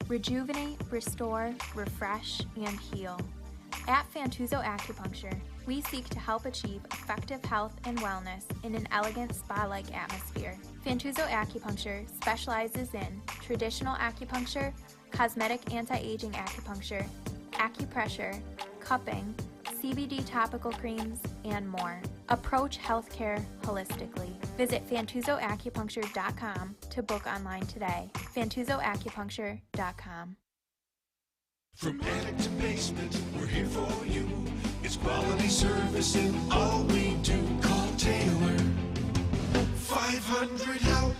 Rejuvenate, restore, refresh, and heal. At Fantuzzo Acupuncture, we seek to help achieve effective health and wellness in an elegant spa-like atmosphere. Fantuzzo Acupuncture specializes in traditional acupuncture, cosmetic anti-aging acupuncture, acupressure, cupping, CBD topical creams, and more. Approach healthcare holistically. Visit FantuzzoAcupuncture.com to book online today. FantuzzoAcupuncture.com. From attic to basement, we're here for you. It's quality service in all we do. Call Taylor. 500 help.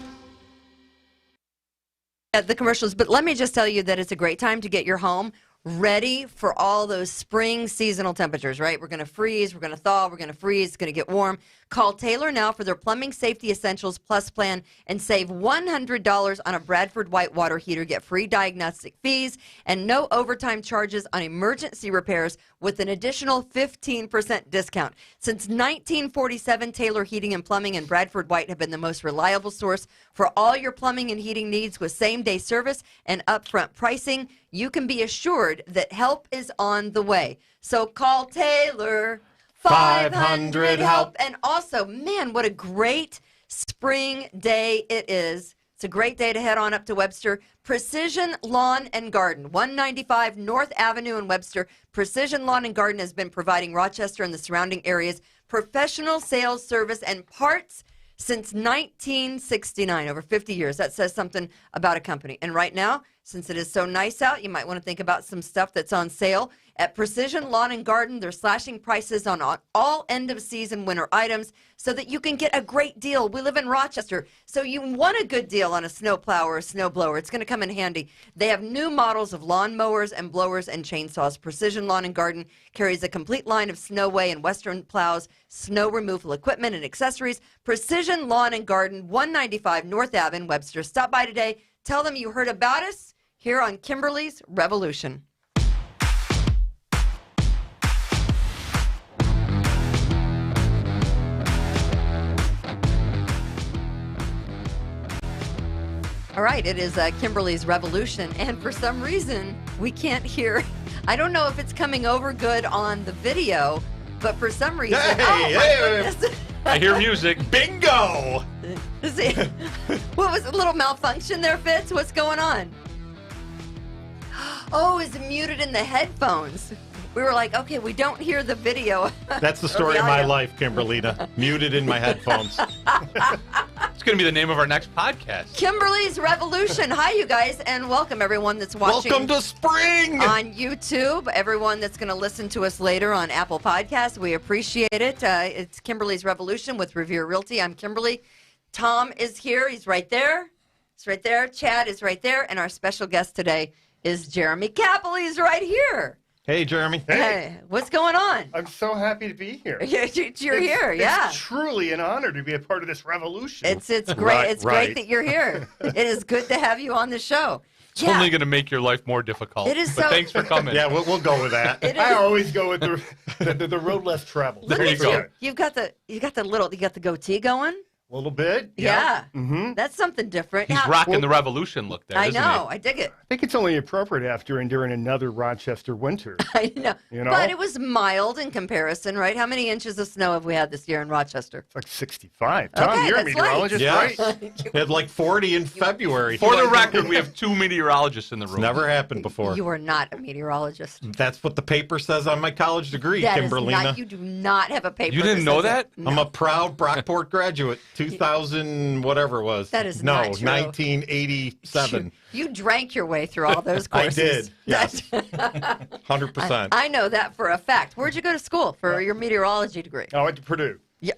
At the commercials, but let me just tell you that it's a great time to get your home ready for all those spring seasonal temperatures, right? We're going to freeze, we're going to thaw, we're going to freeze, it's going to get warm. Call Taylor now for their Plumbing Safety Essentials Plus plan and save $100 on a Bradford white water heater. Get free diagnostic fees and no overtime charges on emergency repairs with an additional 15% discount. Since 1947, Taylor Heating and Plumbing and Bradford White have been the most reliable source for all your plumbing and heating needs with same-day service and upfront pricing. You can be assured that help is on the way. So call Taylor. 500 help. And also, man, what a great spring day it is. It's a great day to head on up to Webster. Precision Lawn and Garden, 195 North Avenue in Webster. Precision Lawn and Garden has been providing Rochester and the surrounding areas professional sales, service, and parts since 1969, over 50 years. That says something about a company. And right now, since it is so nice out, you might want to think about some stuff that's on sale. At Precision Lawn and Garden, they're slashing prices on all end-of-season winter items so that you can get a great deal. We live in Rochester, so you want a good deal on a snowplow or a snowblower. It's going to come in handy. They have new models of lawn mowers and blowers and chainsaws. Precision Lawn and Garden carries a complete line of Snowway and Western plows, snow removal equipment, and accessories. Precision Lawn and Garden, 195 North Ave in Webster. Stop by today. Tell them you heard about us here on Kimberly's Revolution. All right, it is Kimberly's Revolution, and for some reason, we can't hear. I don't know if it's coming over good on the video, but for some reason, I hear music. Bingo! What was a little malfunction there, Fitz? What's going on? Oh, is it muted in the headphones? We were like, okay, we don't hear the video. That's the story of my life, Kimberlina. Muted in my headphones. It's going to be the name of our next podcast. Kimberly's Revolution. Hi, you guys, and welcome everyone that's watching. Welcome to spring! On YouTube. Everyone that's going to listen to us later on Apple Podcasts, we appreciate it. It's Kimberly's Revolution with Revere Realty. I'm Kimberly. Tom is here. He's right there. He's right there. Chad is right there. And our special guest today is Jeremy Kappell. He's right here. Hey, Jeremy. Hey, what's going on? I'm so happy to be here. You're here, yeah. It's truly an honor to be a part of this revolution. It's great. It's great that you're here. It is good to have you on the show. It's only going to make your life more difficult. It is but so. Thanks for coming. Yeah, we'll go with that. I always go with the road less traveled. Look at you. You got the goatee going. A little bit. Yeah. Mm-hmm. That's something different. He's rocking the revolution look there, I isn't know. he? I dig it. I think it's only appropriate after enduring another Rochester winter. I know. You know? But it was mild in comparison, right? How many inches of snow have we had this year in Rochester? It's like 65. Tom, Okay, you're a that's meteorologist, right. right? We had like 40 in February. For the record, we have 2 meteorologists in the room. Never happened before. You are not a meteorologist. That's what the paper says on my college degree, That is Kimberlina. not. You do not have a paper. You didn't know that? No. I'm a proud Brockport graduate, 2000 whatever it was. That is no, not true. 1987. You drank your way through all those I courses. did, yes. 100%. I know that for a fact. Where'd you go to school for your meteorology degree? I went to Purdue. Yeah.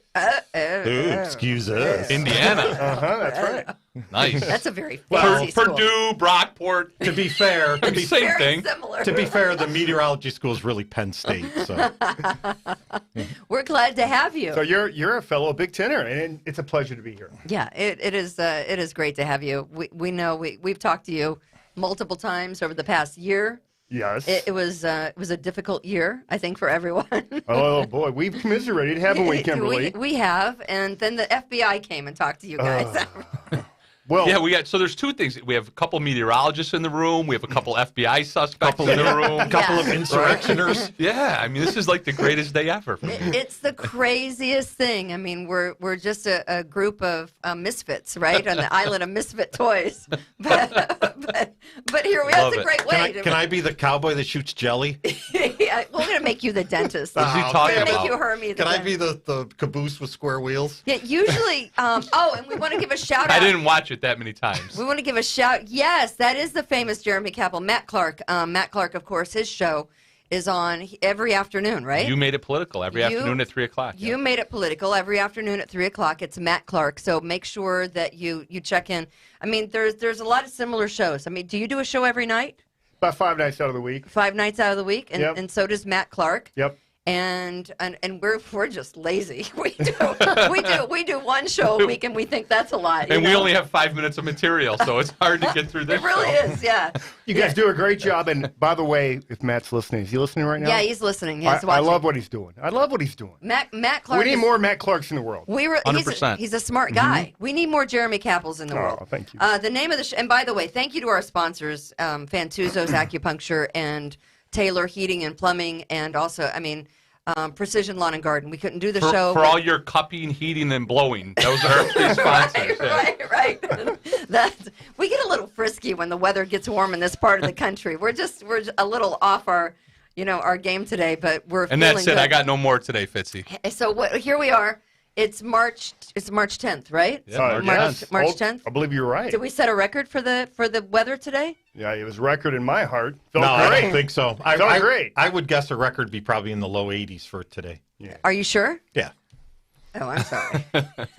Ooh, excuse us. Indiana. That's right. Nice. That's a very fancy school. Purdue, Brockport. To be fair, Same Very thing. similar. to be fair, the meteorology school is really Penn State. So We're glad to have you. So you're a fellow Big Tenner, and it's a pleasure to be here. Yeah, it is great to have you. We know we've talked to you multiple times over the past year. Yes. It was a difficult year, I think, for everyone. Oh boy, we've commiserated, haven't we, Kimberly? We have, and then the FBI came and talked to you guys. Well, Yeah, so there's two things. We have a couple meteorologists in the room. We have a couple FBI suspects in the room. A couple of insurrectioners. Yeah, I mean, this is like the greatest day ever for me. It's the craziest thing. I mean, we're just a group of misfits, right, on the island of misfit toys. But here we are. Love It's a it. great way. Can I be the cowboy that shoots jelly? Yeah, we're going to make you the dentist. What's he We're talking going to make about? you Hermie. Can I be the caboose with square wheels? Yeah, usually. And we want to give a shout out. I didn't watch it that many times. We want to give a shout. Yes, that is the famous Jeremy Kappell. Matt Clark. Matt Clark, of course, his show is on every afternoon, right? You made it political every afternoon at 3 o'clock. You made it political every afternoon at 3 o'clock. It's Matt Clark. So make sure that you check in. I mean, there's a lot of similar shows. I mean, do you do a show every night? about 5 nights out of the week. 5 nights out of the week, and, Yep. and so does Matt Clark. Yep. And we're just lazy. We do one show a week, and we think that's a lot. And you we know? only have 5 minutes of material, so it's hard to get through this. It really show. is, yeah. You guys do a great job. And by the way, if Matt's listening, is he listening right now? Yeah, he's listening. He's I watching. love what he's doing. I love what he's doing. Matt Clark. We need is- more Matt Clarks in the world. He's 100%. a smart guy. We need more Jeremy Kappells in the world. Oh, thank you. The name of the and by the way, thank you to our sponsors, Fantuzzo's Acupuncture and Taylor Heating and Plumbing, and also, I mean, Precision Lawn and Garden. We couldn't do the show For all your cupping, heating, and blowing. Those are our three sponsors. Yeah. right. We get a little frisky when the weather gets warm in this part of the country. We're just a little off our game today, but we're And feeling that's it. good. I got no more today, Fitzy. So here we are. It's March 10th, right? Yeah, March 10th. I believe you're right. Did we set a record for the weather today? Yeah, it was record in my heart. Felt No, I great. don't think so. Felt great. I would guess a record would be probably in the low 80s for today. Are you sure? Yeah. Oh, I'm sorry.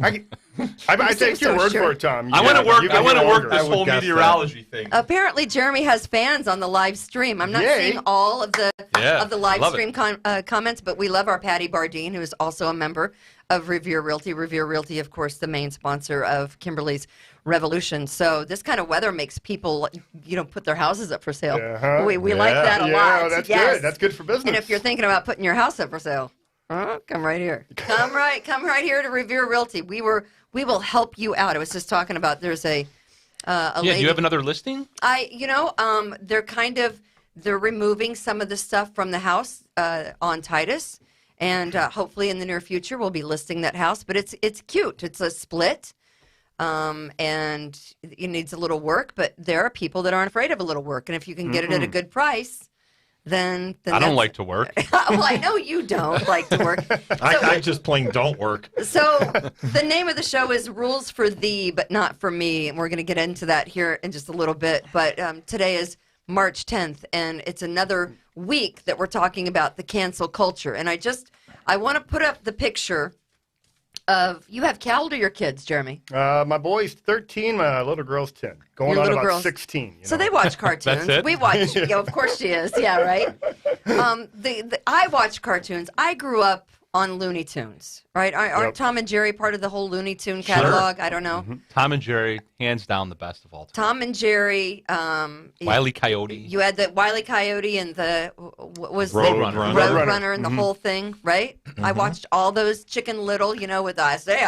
I take seem your so word sure. for it, Tom. I want to work. You I can want to get work longer. this I would whole guess that. meteorology thing. Apparently, Jeremy has fans on the live stream. I'm not Yay. seeing all of the live love stream comments, but we love our Patty Bardine, who is also a member of Revere Realty. Revere Realty, of course, the main sponsor of Kimberly's Revolution. So this kind of weather makes people, put their houses up for sale. Uh-huh. We like that a Yeah, lot. that's Yes. good. That's good for business. And if you're thinking about putting your house up for sale, come right here. Come right here to Revere Realty. We will help you out. I was just talking about there's a Yeah, lady. do you have another listing? They're removing some of the stuff from the house on Titus, and hopefully in the near future we'll be listing that house. But it's cute. It's a split, and it needs a little work. But there are people that aren't afraid of a little work, and if you can get it at a good price, then I don't like to work. Well, I know you don't like to work. I just plain don't work. So the name of the show is Rules for Thee, but Not for Me. And we're going to get into that here in just a little bit. But today is March 10th, and it's another week that we're talking about the cancel culture. And I want to put up the picture of, you have Cal or your kids, Jeremy? My boy's 13, my little girl's 10. Going Your on little about girl's- 16. So they watch cartoons. That's it? We watch. Yeah, of course she is. Yeah, right. I watch cartoons. I grew up on Looney Tunes, right? Aren't Yep. Tom and Jerry part of the whole Looney Tune catalog? I don't know. Tom and Jerry, hands down, the best of all time. Tom and Jerry. Wile E. Coyote. You had the Wile E. Coyote and the what was Roadrunner. the Roadrunner. Roadrunner and the whole thing, right? I watched all those Chicken Little, with I say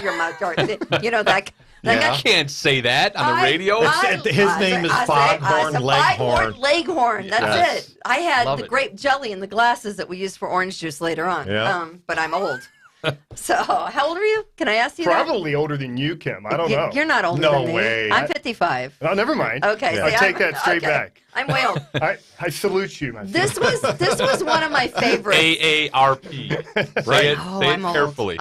you're my that. Yeah. guy. I can't say that on the radio. His name is Foghorn Leghorn. Leghorn. That's Yes. it. I had Love the it. grape jelly in the glasses that we used for orange juice later on. Yeah. But I'm old. So how old are you? Can I ask you that? Probably older than you, Kim. I don't know. You're not older No than me. way. I'm 55. Oh, never mind. Okay. I see, take I'm- that straight okay. back. I'm way old. I salute you, my friend. This was one of my favorites. AARP. Say it, Oh, say it I'm old. carefully.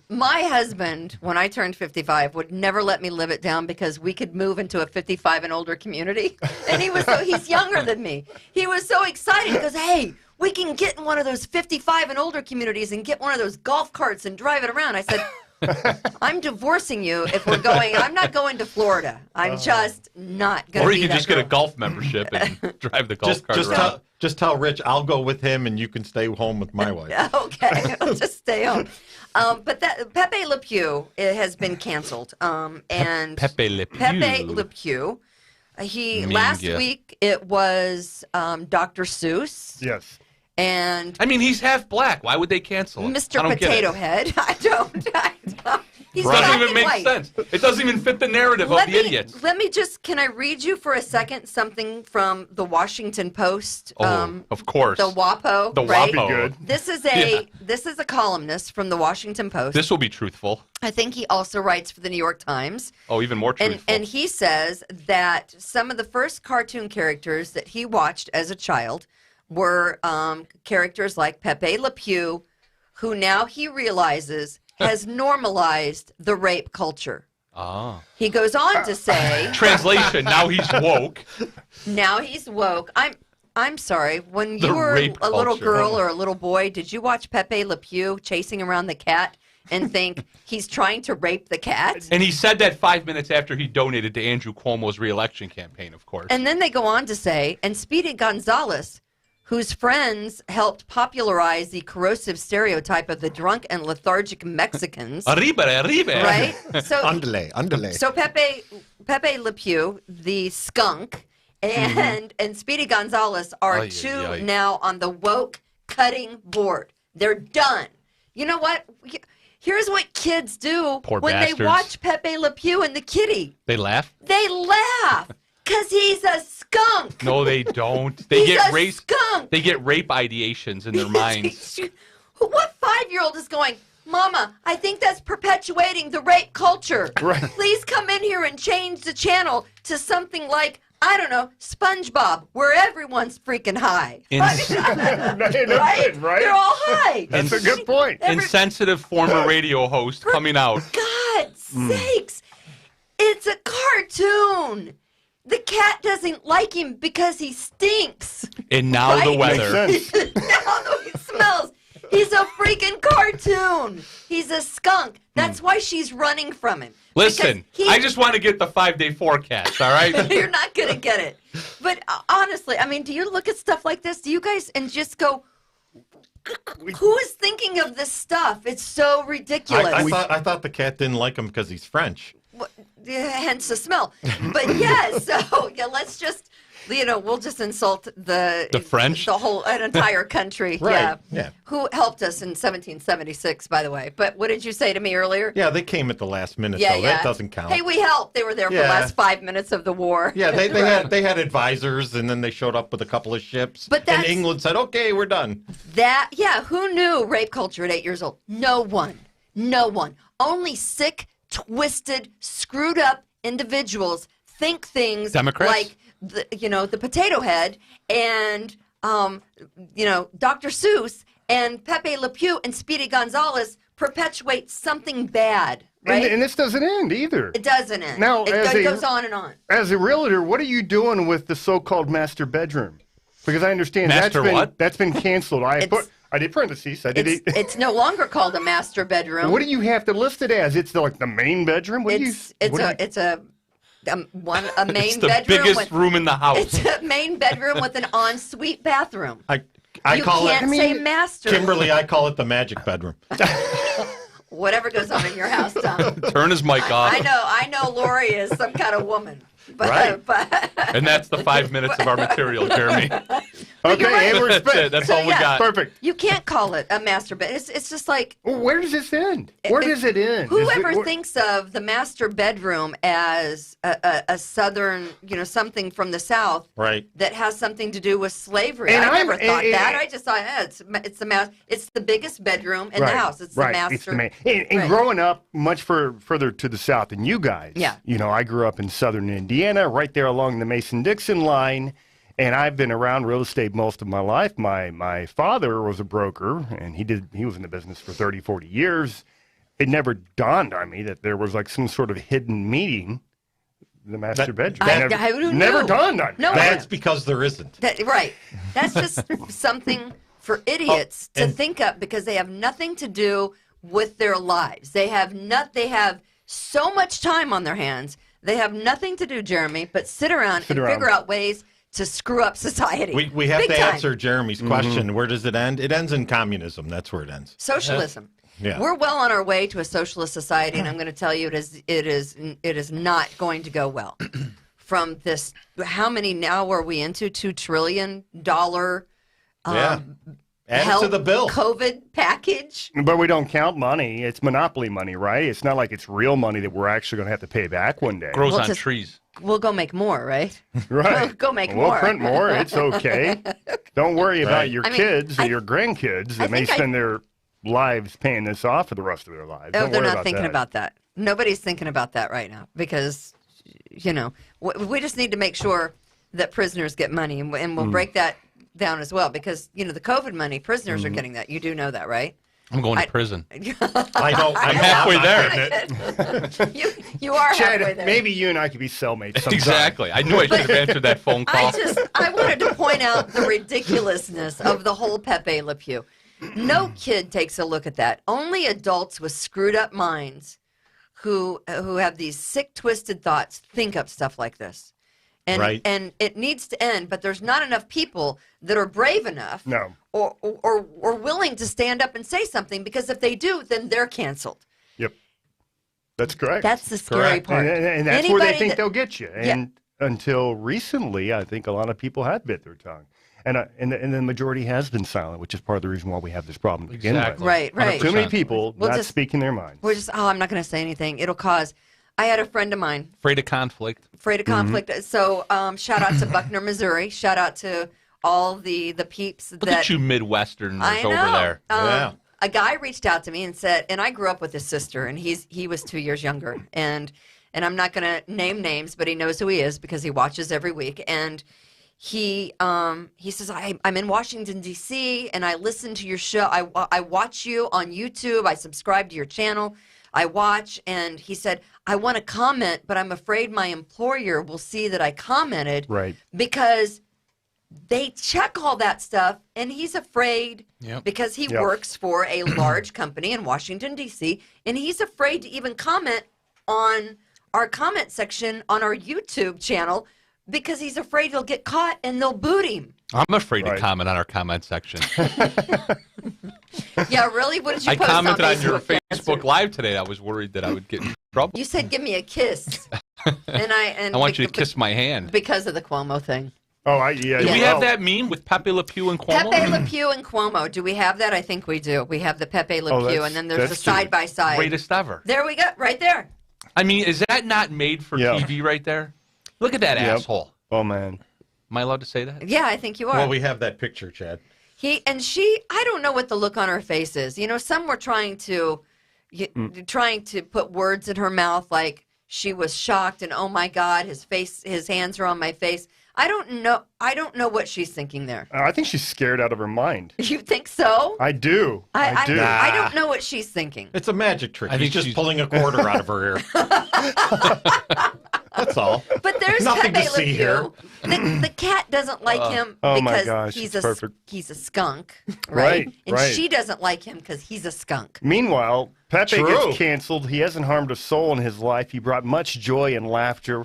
My husband, when I turned 55, would never let me live it down because we could move into a 55 and older community. And he's younger than me. He was so excited. He goes, hey, we can get in one of those 55 and older communities and get one of those golf carts and drive it around. I said, I'm divorcing you if we're going. I'm not going to Florida. I'm just not going to Or be you can that just get a girl. golf membership and drive the golf cart around. Just tell Rich I'll go with him and you can stay home with my wife. Okay, I'll just stay home. But that Pepe LePew has been canceled. And Pepe Le Pew. Pepe Le Pew. Last Minga. week it was Dr. Seuss Yes. and I mean, he's half black. Why would they cancel him? I Mr. don't get it. Potato Head. I don't. He's It doesn't black even and make white. sense. It doesn't even fit the narrative of the idiots. Let me just, can I read you for a second something from the Washington Post? Of course. The WAPO, The right? WAPO. Good. This is a columnist from the Washington Post. This will be truthful. I think he also writes for the New York Times. Oh, even more truthful. And he says that some of the first cartoon characters that he watched as a child were characters like Pepe LePew, who now he realizes has normalized the rape culture. He goes on to say, Translation, now he's woke. now he's woke. I'm sorry. When The you were rape a little culture. girl or a little boy, did you watch Pepe LePew chasing around the cat and think he's trying to rape the cat? And he said that 5 minutes after he donated to Andrew Cuomo's reelection campaign, of course. And then they go on to say, and Speedy Gonzalez, whose friends helped popularize the corrosive stereotype of the drunk and lethargic Mexicans. Arriba. Right? So, Underlay. so Pepe LePew, the skunk, and Speedy Gonzalez are Ay, two ay, ay. now on the woke cutting board. They're done. You know what? Here's what kids do Poor when bastards. they watch Pepe LePew and the kitty. They laugh? They laugh because he's a skunk. No, they don't. They He's get a rape. skunk. They get rape ideations in their minds. What 5-year-old is going, Mama, I think that's perpetuating the rape culture. Right. Please come in here and change the channel to something like, I don't know, SpongeBob, where everyone's freaking high. Ins- Right? Right? They're all high. That's a good point. Insensitive former radio host coming out. God's sakes. It's a cartoon. The cat doesn't like him because he stinks. And now the Right? weather. Makes sense. Now he smells. He's a freaking cartoon. He's a skunk. That's why she's running from him. Listen, Because I just want to get the 5-day forecast, all right? You're not going to get it. But honestly, I mean, do you look at stuff like this? Do you guys and just go, who is thinking of this stuff? It's so ridiculous. I thought the cat didn't like him because he's French. Hence the smell. But yeah, so yeah, let's just, we'll just insult the French? the whole an entire country. Right, Yeah. yeah. Who helped us in 1776, by the way. But what did you say to me earlier? Yeah, they came at the last minute, Yeah, so yeah. that doesn't count. Hey, we helped. They were there for the Yeah. last 5 minutes of the war. Yeah, they had advisors, and then they showed up with a couple of ships. But and that's- England said, "Okay, we're done." Who knew rape culture at 8 years old? No one. No one. Only sick, twisted, screwed up individuals think things Democrats? like the Potato Head and Dr. Seuss and Pepe Le Pew and Speedy Gonzalez perpetuate something bad, right? And this doesn't end either. It doesn't end. Now, it goes on and on. As a realtor, what are you doing with the so-called master bedroom? Because I understand Master what? that's been canceled. I did parentheses. I did It's no longer called a master bedroom. What do you have to list it as? It's like the main bedroom. What It's do you? it's a main It's the bedroom. biggest with, room in the house. It's a main bedroom with an ensuite bathroom. I You call can't it say master. Kimberly. I call it the magic bedroom. Whatever goes on in your house, Tom. Turn his mic off. I know Lori is some kind of woman. But, Right. but And that's the 5 minutes of our material, Jeremy. Okay, and That's respect. it. That's all we yeah. got. Perfect. you can't call it a master bed. It's just like Well, where does this end? Where does it end? whoever thinks of the master bedroom as a southern, something from the South, Right. that has something to do with slavery. And I I'm- never thought and- that. I just thought it's the biggest bedroom in the house. It's the master. It's the main. And Right. growing up much further to the south than you guys. Yeah. I grew up in southern Indiana, right there along the Mason-Dixon line, and I've been around real estate most of my life. My father was a broker, and he was in the business for 30, 40 years. It never dawned on me that there was like some sort of hidden meeting, the master bedroom. who never knew? dawned on me. No. That's because there isn't. Right. That's just something for idiots to and- think up because they have nothing to do with their lives. They have so much time on their hands. They have nothing to do, Jeremy, but sit around and figure out ways to screw up society. We have Big to time. answer Jeremy's question. Where does it end? It ends in communism. That's where it ends. Socialism. Yeah. We're well on our way to a socialist society, and I'm going to tell you it is not going to go well. From this, how many now are we into $2 trillion? Yeah. Add it health to the bill. COVID package. But we don't count money. It's monopoly money, right? It's not like it's real money that we're actually going to have to pay back one day. Grows Well, on just- trees. We'll go make more, right? Right. Go make We'll more. print more. It's okay. Don't worry about Right. your I mean, kids or I- your grandkids I that may think spend their lives paying this off for the rest of their lives. Oh, Don't they're worry not about thinking that. about that. Nobody's thinking about that right now because, we just need to make sure that prisoners get money, and we'll break that down as well because, the COVID money, prisoners are getting that. You do know that, right? I'm going to prison. I know. I'm halfway there. You are halfway Chad, there. maybe you and I could be cellmates sometime. Exactly. I knew I should have answered that phone call. I wanted to point out the ridiculousness of the whole Pepe LePew. No kid takes a look at that. Only adults with screwed up minds who have these sick, twisted thoughts think up stuff like this. And, Right. and it needs to end, but there's not enough people that are brave enough No. or willing to stand up and say something, because if they do, then they're canceled. Yep. That's correct. That's the scary Correct. part. And that's where they Anybody think that- they'll get you. And until recently, I think a lot of people have bit their tongue. And the majority has been silent, which is part of the reason why we have this problem to begin Exactly. with. Right. Too many 100%. people We'll not just- speaking their minds. We're just, I'm not going to say anything. It'll cause. I had a friend of mine, Afraid of conflict. afraid of conflict. So shout out to Buckner, Missouri. Shout out to all the peeps Look that at you Midwesterners I know. over there. Yeah. A guy reached out to me and said, and I grew up with his sister, and he was 2 years younger, and I'm not going to name names, but he knows who he is because he watches every week, and he says, I'm in Washington D.C. and I listen to your show. I watch you on YouTube. I subscribe to your channel. I watch, and he said, I want to comment, but I'm afraid my employer will see that I commented, Right. because they check all that stuff, and he's afraid Yep. because he Yep. works for a large company in Washington, D.C., and he's afraid to even comment on our comment section on our YouTube channel because he's afraid he'll get caught and they'll boot him. I'm afraid Right. to comment on our comment section. Yeah, really? What did you I post commented on your Facebook? Facebook Live today. I was worried that I would get in trouble. You said, give me a kiss. and I want you to kiss my hand. Because of the Cuomo thing. Oh, yeah. Do we Yeah. have that meme with Pepe LePew and Cuomo? Pepe LePew and Cuomo. Do we have that? I think we do. We have the Pepe LePew, that's- and then there's the that's true. side-by-side. Greatest ever. There we go, right there. I mean, is that not made for Yeah. TV right there? Look at that Yep. asshole. Oh, man. Am I allowed to say that? Yeah, I think you are. Well, we have that picture, Chad. He and she. I don't know what the look on her face is. Some were trying to put words in her mouth, like she was shocked and, oh my God, his hands are on my face. I don't know. I don't know what she's thinking there. I think she's scared out of her mind. You think so? I do. I do. I don't know what she's thinking. It's a magic trick. I He's think just she's- pulling a quarter out of her ear. That's all. But there's Nothing Pepe to see LePew. here. The cat doesn't like him Oh my because gosh, he's it's perfect. he's a skunk, Right, right? And right. she doesn't like him because he's a skunk. Meanwhile, Pepe True. gets canceled. He hasn't harmed a soul in his life. He brought much joy and laughter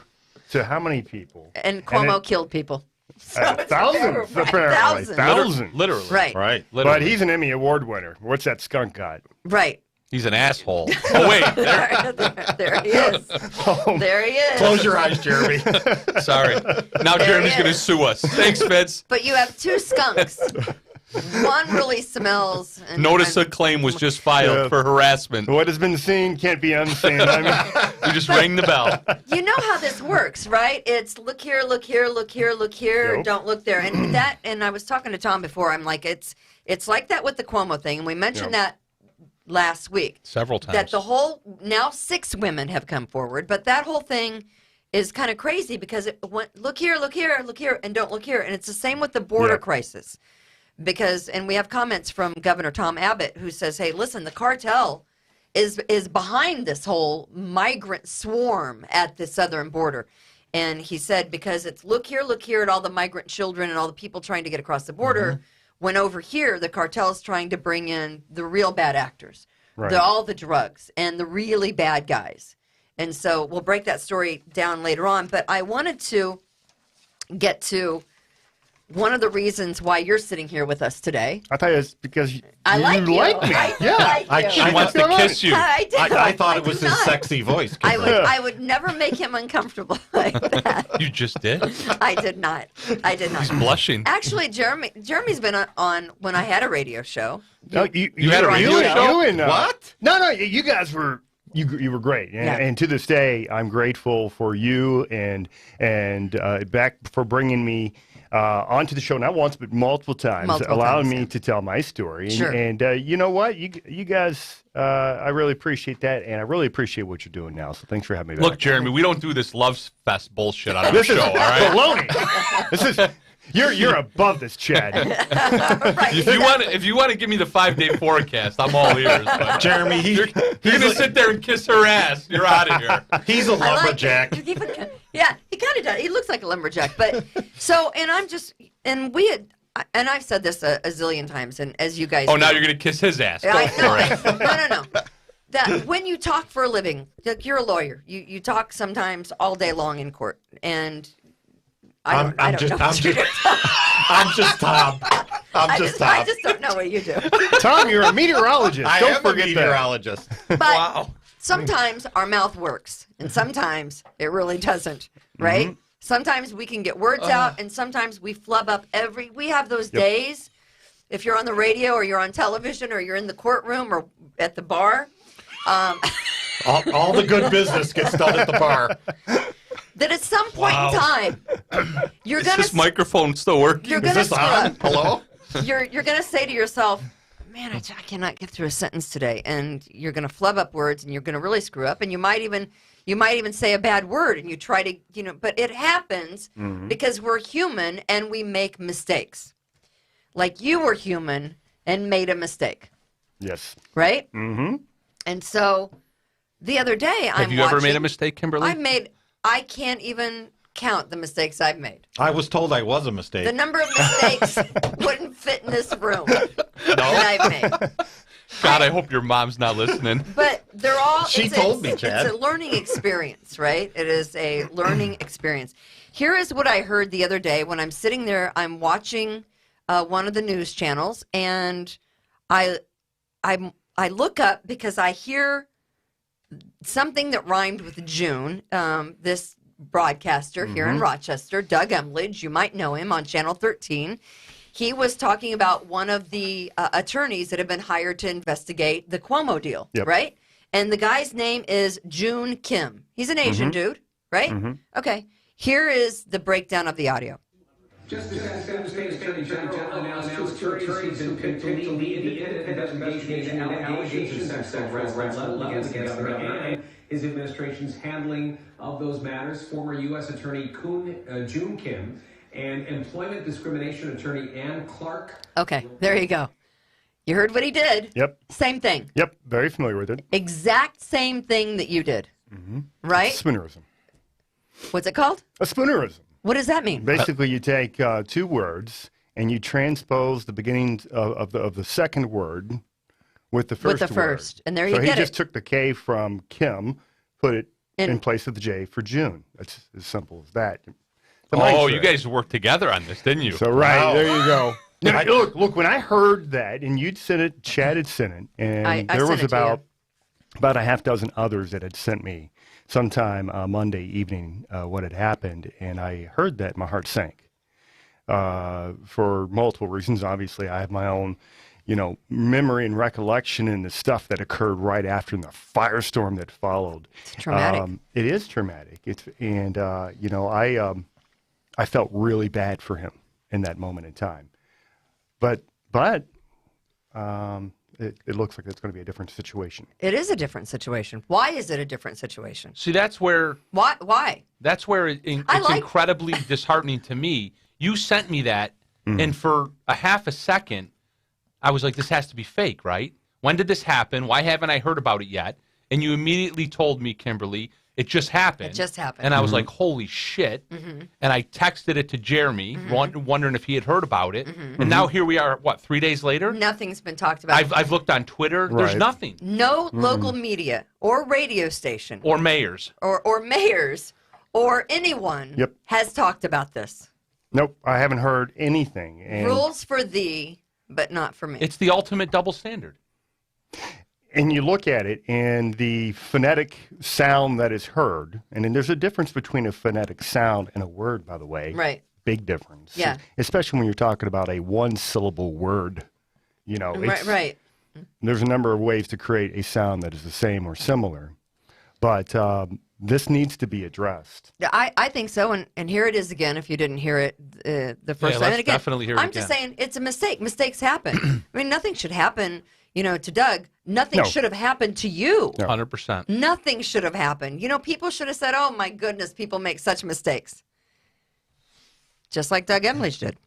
to how many people? And Cuomo it- killed people. So it's Thousands, right, apparently. thousands. Thousands. Literally. Right. Right. Literally. But he's an Emmy Award winner. What's that skunk got? Right. He's an asshole. Oh, wait. There he is. There he is. Close your eyes, Jeremy. Sorry. Now There Jeremy's he going to is. sue us. Thanks, Fitz. But you have two skunks. One really smells. And, Notice and, a claim was just filed Yeah. for harassment. What has been seen can't be unseen. I mean, We just rang the bell. You know how this works, right? It's look here, look here, look here, look here. Yep. Don't look there. And I was talking to Tom before. I'm like, it's like that with the Cuomo thing, and we mentioned that last week. Several times. That the whole now 6 women have come forward, but that whole thing is kind of crazy because it went look here, look here, look here, and don't look here. And it's the same with the border Yep. crisis. Because, and we have comments from Governor Tom Abbott who says, hey, listen, the cartel is behind this whole migrant swarm at the southern border. And he said, because it's look here at all the migrant children and all the people trying to get across the border, when over here the cartel is trying to bring in the real bad actors, Right. all the drugs and the really bad guys. And so we'll break that story down later on. But I wanted to get to one of the reasons why you're sitting here with us today. I thought it was because you I like you. me. I like you. She wants to kiss you. I thought it was his not. sexy voice. I would never make him uncomfortable like that. You just did. I did not. He's blushing. Actually, Jeremy's been on when I had a radio show. No, You had a were on radio the show? You and, What? No, you guys were. You were great, and to this day, I'm grateful for you and back for bringing me onto the show not once but multiple times, allowing me to tell my story. Sure. And you know what, you guys, I really appreciate that, and I really appreciate what you're doing now. So thanks for having me back. Look, Jeremy, we don't do this Love Fest bullshit on our This show, is all right? baloney. This is you're above this, Chad. Right, If you want to give me the 5-day forecast, I'm all ears. But Jeremy, you're gonna sit there and kiss her ass. You're out of here. he's a I like lumberjack. it. Yeah, he kind of does. He looks like a lumberjack. But so, and I'm just, and we had, and I've said this a zillion times, and as you guys Oh, know, now you're gonna kiss his ass. Go I for it. No. That when you talk for a living, like you're a lawyer, you talk sometimes all day long in court, and I don't know. I'm just Tom. I Tom. just don't know what you do. Tom, you're a meteorologist. I Don't am forget a meteorologist. But Wow. sometimes our mouth works, and sometimes it really doesn't, right? Sometimes we can get words out, and sometimes we flub up we have those days, if you're on the radio or you're on television or you're in the courtroom or at the bar. All the good business gets done at the bar. That at some point in time, you're Is gonna this microphone still working? you're gonna screw up. Hello? You're gonna say to yourself, "Man, I cannot get through a sentence today," and you're gonna flub up words, and you're gonna really screw up, and you might even say a bad word, and you try to but it happens because we're human and we make mistakes. Like you were human and made a mistake, Yes. right? Mm-hmm. And so the other day, Have you ever made a mistake, Kimberly? I can't even count the mistakes I've made. I was told I was a mistake. The number of mistakes wouldn't fit in this room that I've made. God, I hope your mom's not listening. But they're all. She told me, Chad. It's a learning experience, right? It is a learning experience. Here is what I heard the other day when I'm sitting there. I'm watching one of the news channels, and I look up because I hear something that rhymed with June. This broadcaster here in Rochester, Doug Emledge, you might know him on Channel 13. He was talking about one of the attorneys that have been hired to investigate the Cuomo deal, right? And the guy's name is June Kim. He's an Asian dude, right? Okay. Here is the breakdown of the audio. Just as State Attorney General announced two attorneys who can lead the independent investigation into allegations of sexual harassment against the governor and his administration's handling of those matters. Former U.S. Attorney June Kim and employment discrimination attorney Ann Clark. Okay, there you go. You heard what he did. Yep. Same thing. Yep. Very familiar with it. Exact same thing that you did. Right? Spoonerism. What's it called? A spoonerism. What does that mean? Basically, you take two words and you transpose the beginning of the second word with the first With the first. word. And there you so get he just it. took the K from Kim, put it In- in place of the J for June. That's as simple as that. Oh, you guys worked together on this, didn't you? So right Wow. there you go. Now, look. When I heard that, and you'd sent it, Chad had sent it, and I there sent was it to about a half dozen others that had sent me sometime Monday evening what had happened, and I heard that, my heart sank for multiple reasons. Obviously, I have my own, memory and recollection and the stuff that occurred right after in the firestorm that followed. It's traumatic. It is traumatic. I felt really bad for him in that moment in time. But it looks like it's going to be a different situation. It is a different situation. Why is it a different situation? See, that's where Why? That's where it's incredibly disheartening to me. You sent me that, and for a half a second, I was like, this has to be fake, right? When did this happen? Why haven't I heard about it yet? And you immediately told me, Kimberly, it just happened. It just happened. And I was like, holy shit. And I texted it to Jeremy, wondering if he had heard about it. And now here we are, 3 days later? Nothing's been talked about. I've looked on Twitter. There's Right. nothing. No local media or radio station Or mayors. or mayors or anyone Yep. has talked about this. Nope, I haven't heard anything. And, Rules for thee, but not for me. It's the ultimate double standard. and you look at it, and the phonetic sound that is heard, and then there's a difference between a phonetic sound and a word, by the way. Right. Big difference. Yeah. Especially when you're talking about a one-syllable word. You know, Right. There's a number of ways to create a sound that is the same or similar, but this needs to be addressed. Yeah, I think so, and here it is again. If you didn't hear it the first time, let's and again, definitely hear it I'm just saying it's a mistake. Mistakes happen. I mean, nothing should happen. To Doug, nothing should have happened to you. 100%. Nothing should have happened. People should have said, "Oh my goodness, people make such mistakes," just like Doug Emlich did.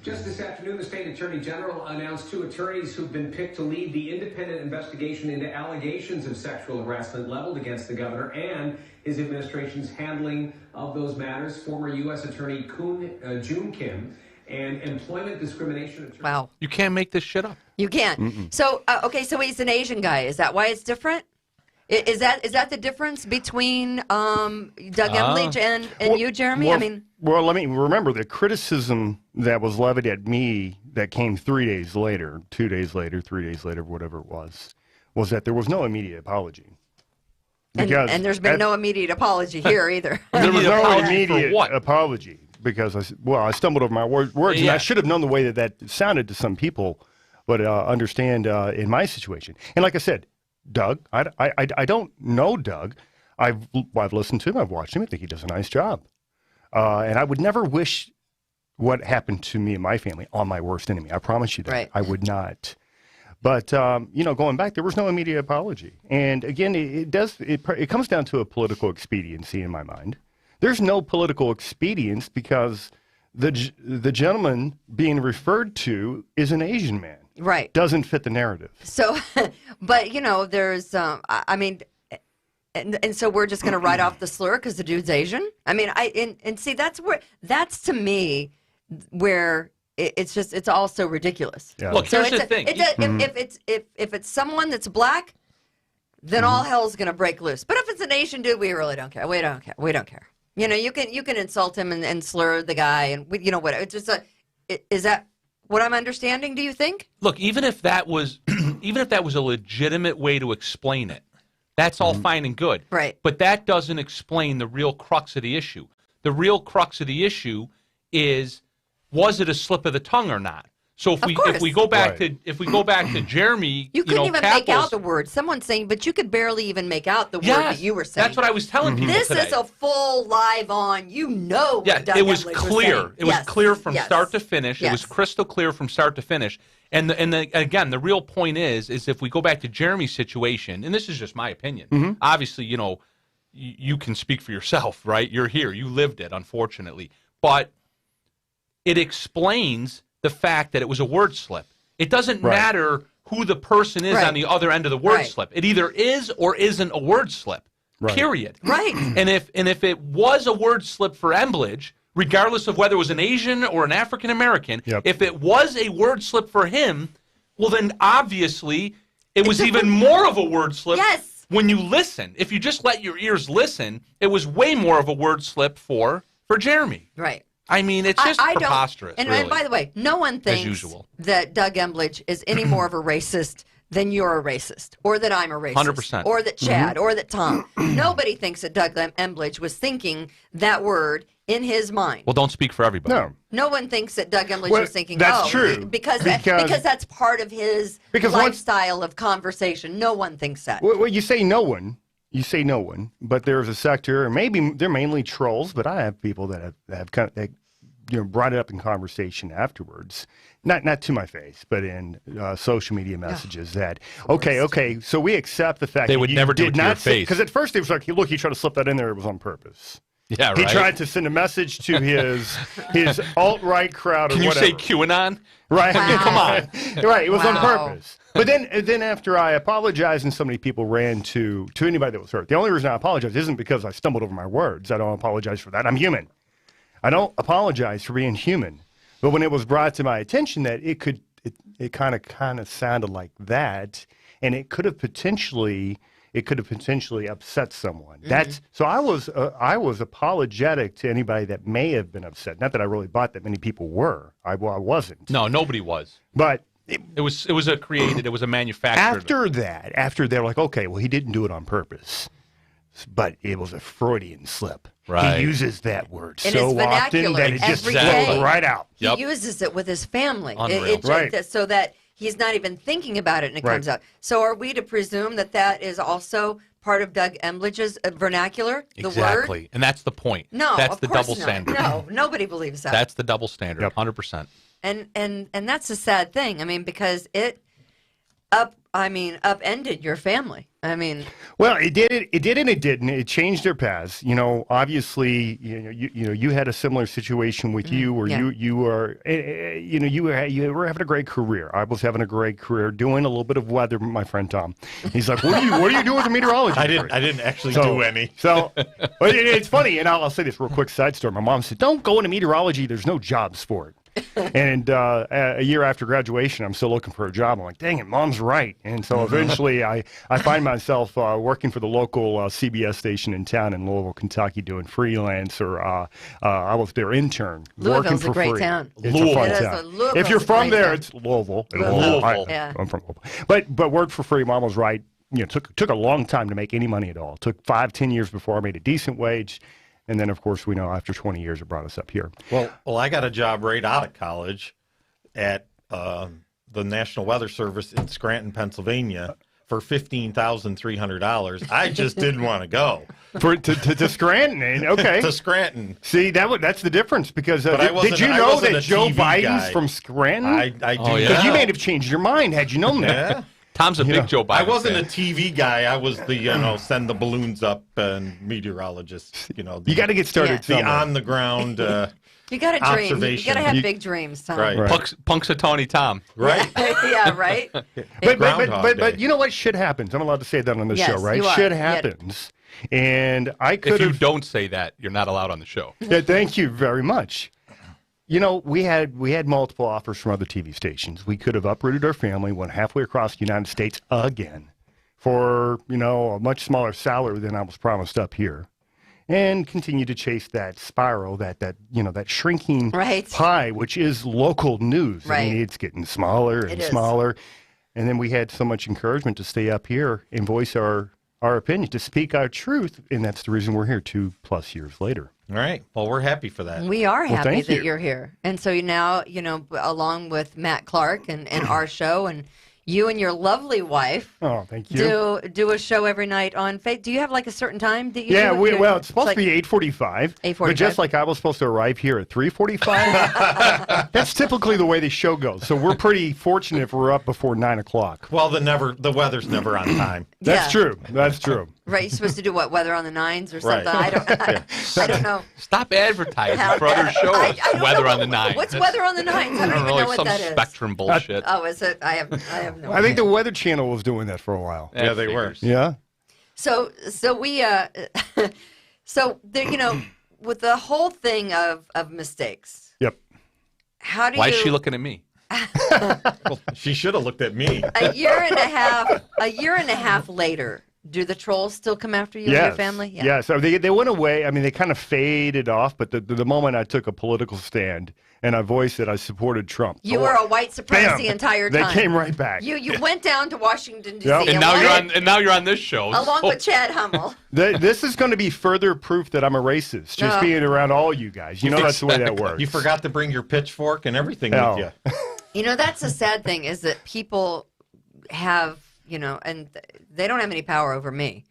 Just this afternoon, the state attorney general announced 2 attorneys who've been picked to lead the independent investigation into allegations of sexual harassment leveled against the governor and his administration's handling of those matters. Former U.S. Attorney June Kim and employment discrimination attorney. Wow, You can't make this shit up. you can't. So so he's an Asian guy. Is that why it's different? Is that the difference between Doug Emlich and you, Jeremy? Well, let me remember the criticism that was levied at me that came 3 days later, 2 days later, 3 days later, whatever it was that there was no immediate apology. And there's been no immediate apology here either. There was no Apology for immediate what? apology because I stumbled over my words, and I should have known the way that sounded to some people, but understand in my situation. And like I said, Doug, I don't know Doug. I've listened to him. I've watched him. I think he does a nice job. And I would never wish what happened to me and my family on my worst enemy. I promise you that. Right. I would not. But, going back, there was no immediate apology. And again, it comes down to a political expediency in my mind. There's no political expedience because the gentleman being referred to is an Asian man. Right. Doesn't fit the narrative. So, but there's, and so we're just going to write off the slur because the dude's Asian. And see, that's to me where it's all so ridiculous. Yeah. Look, So here's the thing. if it's someone that's black, then all hell's going to break loose. But if it's an Asian dude, we really don't care. We don't care. You can insult him and slur the guy, and what? It's just is that what I'm understanding? Do you think? Look, even if that was a legitimate way to explain it, that's all fine and good. Right. But that doesn't explain the real crux of the issue. The real crux of the issue is, was it a slip of the tongue or not? So if we go back to Jeremy, You couldn't even make Kappell's- out the word. Someone's saying, but you could barely even make out the word Yes, that you were saying. that's what I was telling people This today. is a full live on. Yeah, Doug it was Emlich clear. saying. It was Yes, clear from yes, start to finish. It was yes. crystal clear from start to finish. And again, the real point is if we go back to Jeremy's situation, and this is just my opinion. Obviously, you can speak for yourself, right? You're here. You lived it, unfortunately. But it explains the fact that it was a word slip. It doesn't matter who the person is on the other end of the word slip. It either is or isn't a word slip. Period. Right. And if it was a word slip for Emlich, regardless of whether it was an Asian or an African American, if it was a word slip for him, well then obviously it was even more of a word slip. Yes. When you listen, if you just let your ears listen, it was way more of a word slip for Jeremy. Right. It's just preposterous. And, really. and by the way, no one thinks usual. that Doug Emlich is any more of a racist than you're a racist, or that I'm a racist, 100%. or that Chad, or that Tom. Nobody thinks that Doug Emlich was thinking that word in his mind. Well, don't speak for everybody. No one thinks that Doug Emlich Well, was thinking, that's true, because because that's part of his lifestyle of conversation. No one thinks that. Well, you say no one. You say no one, but there's a sector, and maybe they're mainly trolls, but I have people that have kind of, brought it up in conversation afterwards, not to my face, but in social media messages that, okay, so we accept the fact They that would you never do did it to your not say, face. because at first it was like, look, he tried to slip that in there, it was on purpose. Yeah, right. He tried to send a message to his alt-right crowd or Can you whatever. say QAnon? Right. Wow. Come on. Right. It was on Wow. purpose. But then after I apologized and so many people ran to anybody that was hurt, the only reason I apologize isn't because I stumbled over my words. I don't apologize for that. I'm human. I don't apologize for being human. But when it was brought to my attention that it kind of sounded like that, and it could have potentially, it could have potentially upset someone. That's so I was apologetic to anybody that may have been upset. Not that I really bought that many people were. I wasn't. No, nobody was. But It was a manufactured. After they're like, okay, well, he didn't do it on purpose, but it was a Freudian slip. Right. He uses that word And so it's often vernacular that it just every flows day. right out. He Yep. uses it with his family. Unreal. Right. So that he's not even thinking about it and it Right. comes out. So are we to presume that that is also part of Doug Embledge's vernacular, the Exactly. word? And that's the point. No, that's of the course double not. standard. No, nobody believes that. That's the double standard. Yep. 100%. And that's a sad thing. I mean, because it upended your family. I mean, Well, it did, and it didn't. It changed their paths. Obviously, you had a similar situation with you, where yeah. you were, you were having a great career. I was having a great career, doing a little bit of weather. My friend Tom, he's like, "What do you do as a meteorologist?" I didn't actually do any. So, but it's funny, and I'll say this real quick side story. My mom said, "Don't go into meteorology. There's no jobs for it." And a year after graduation, I'm still looking for a job. I'm like, dang it, Mom's right. And so eventually I find myself working for the local CBS station in town in Louisville, Kentucky, doing freelance, or I was their intern. Louisville's working for a great free. town. It's a fun It is town. Louisville's If you're a from great there, town. it's Louisville. Louisville. Yeah. I'm from Louisville. But worked for free. Mom was right. Took a long time to make any money at all. Took 5-10 years before I made a decent wage. And then, of course, we know after 20 years, it brought us up here. Well, I got a job right out of college at the National Weather Service in Scranton, Pennsylvania, for $15,300. I just didn't want to go To Scranton, okay. to Scranton. See, that's the difference, because But I did wasn't- you I know wasn't that a Joe TV Biden's guy. from Scranton? I do. Oh, yeah. Because you may have changed your mind had you known that. Yeah. Tom's a big Joe Biden I wasn't a fan. TV guy. I was the send the balloons up and meteorologist. You got to get started the somewhere. on the ground. You got to dream. You Observation. got to have big dreams, Tom. Right. Punxsutawney Tom. Right. Yeah, right? But you know what? Shit happens. I'm allowed to say that on the Yes, show, right? you are. Shit Yeah. happens. And I If could you have. don't say that, you're not allowed on the show. Yeah, thank you very much. We had multiple offers from other TV stations. We could have uprooted our family, went halfway across the United States again for, a much smaller salary than I was promised up here, and continue to chase that spiral, that shrinking Right. pie, which is local news. I mean, Right. it's getting smaller and It is. smaller. And then we had so much encouragement to stay up here and voice our opinion, to speak our truth, and that's the reason we're here 2+ years later. All right. Well, we're happy for that. We are happy thank that you. you're here. And so now, along with Matt Clark and our show, and you and your lovely wife Oh, thank you. do a show every night on Facebook. Do you have like a certain time that you Yeah, do it? it's supposed to be 8:45. 8:45. But just like I was supposed to arrive here at 3:45, that's typically the way the show goes. So we're pretty fortunate if we're up before 9 o'clock. Well, the weather's never on time. That's Yeah. true. That's true. Right, you're supposed to do what, weather on the nines or Right. something? I don't know. Stop advertising for other shows. I don't Weather know on the nines. What's weather on the nines? I don't even know like what some that is. Spectrum bullshit. Oh, is it? I have no I think the Weather Channel was doing that for a while. Yeah, they were. Yeah. So we so there, with the whole thing of mistakes, Yep. how do Why you is she looking at me? Well, she should have looked at me. a year and a half later, do the trolls still come after you and your family? Yeah. So they went away. I mean, they kind of faded off, but the moment I took a political stand and I voiced that I supported Trump. You were a white supremacist Bam! the entire They time. came right back. You went down to Washington D.C. Yep. And now you're on this show. along so- with Chad Hummel. This is going to be further proof that I'm a racist, just No. being around all you guys. That's the way that works. You forgot to bring your pitchfork and everything Oh. with you. That's the sad thing, is that people have, and they don't have any power over me,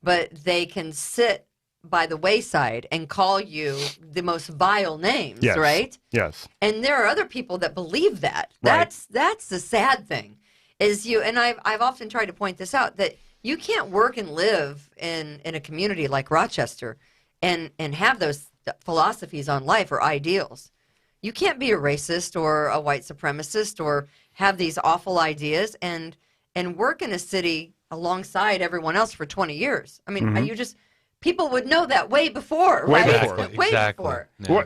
but they can sit by the wayside and call you the most vile names, Yes. right? Yes. And there are other people that believe that. Right. That's the sad thing, is and I've often tried to point this out, that you can't work and live in a community like Rochester and have those philosophies on life or ideals. You can't be a racist or a white supremacist or have these awful ideas and work in a city alongside everyone else for 20 years. I mean, you just people would know that way before, Way right? before. Way Exactly. before. Yeah. Well,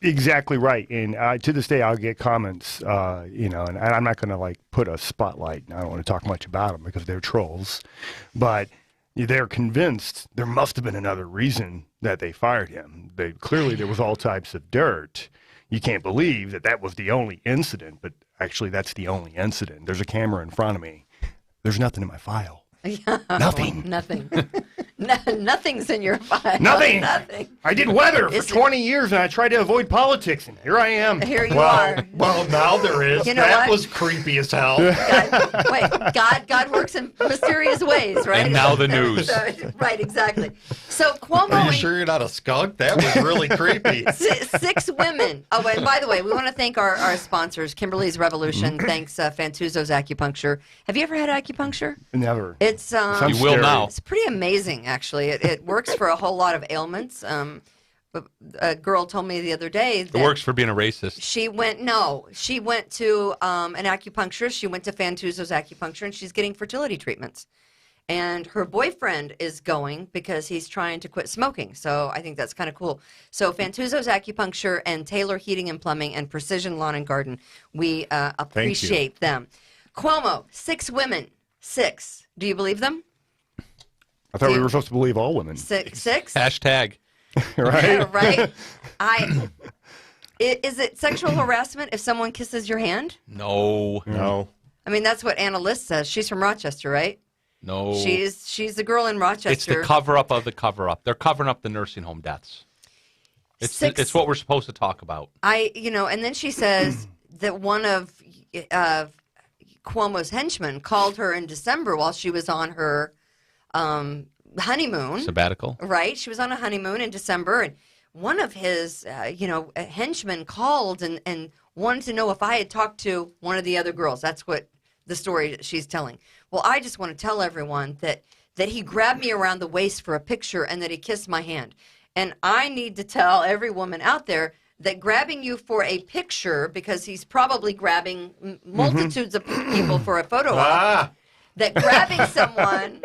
exactly right. And to this day, I'll get comments, and I'm not going to put a spotlight. I don't want to talk much about them because they're trolls. But they're convinced there must have been another reason that they fired him. Clearly there was all types of dirt. You can't believe that was the only incident, but actually that's the only incident. There's a camera in front of me. There's nothing in my file. Nothing. Nothing. Nothing's in your file. Nothing. Nothing. I did weather for 20 years, and I tried to avoid politics, and here I am. Here you are. Well, now there is. You know that what? was creepy as hell. God works in mysterious ways, right? And now the news. Right, exactly. So Cuomo. Are you sure you're not a skunk? That was really creepy. 6 women. Oh, and by the way, we want to thank our sponsors, Kimberly's Revolution. Thanks, Fantuzzo's Acupuncture. Have you ever had acupuncture? Never. It's you will now. It's pretty amazing, actually. It works for a whole lot of ailments. But a girl told me the other day that It works for being a racist. she went to an acupuncturist. She went to Fantuzzo's Acupuncture, and she's getting fertility treatments. And her boyfriend is going because he's trying to quit smoking. So I think that's kind of cool. So Fantuzzo's Acupuncture and Taylor Heating and Plumbing and Precision Lawn and Garden, we appreciate them. Cuomo, 6 women. 6. Do you believe them? I thought we were supposed to believe all women. 6? Hashtag. Right? Right? Is it sexual harassment if someone kisses your hand? No. No. I mean, that's what Anna List says. She's from Rochester, right? No. She's the girl in Rochester. It's the cover-up of the cover-up. They're covering up the nursing home deaths. It's what we're supposed to talk about. And then she says that one of Cuomo's henchmen called her in December while she was on her honeymoon. Sabbatical. Right. She was on a honeymoon in December, and one of his, henchmen called and wanted to know if I had talked to one of the other girls. That's what the story that she's telling. Well, I just want to tell everyone that he grabbed me around the waist for a picture and that he kissed my hand. And I need to tell every woman out there that grabbing you for a picture, because he's probably grabbing multitudes of people for a photo op, that grabbing someone...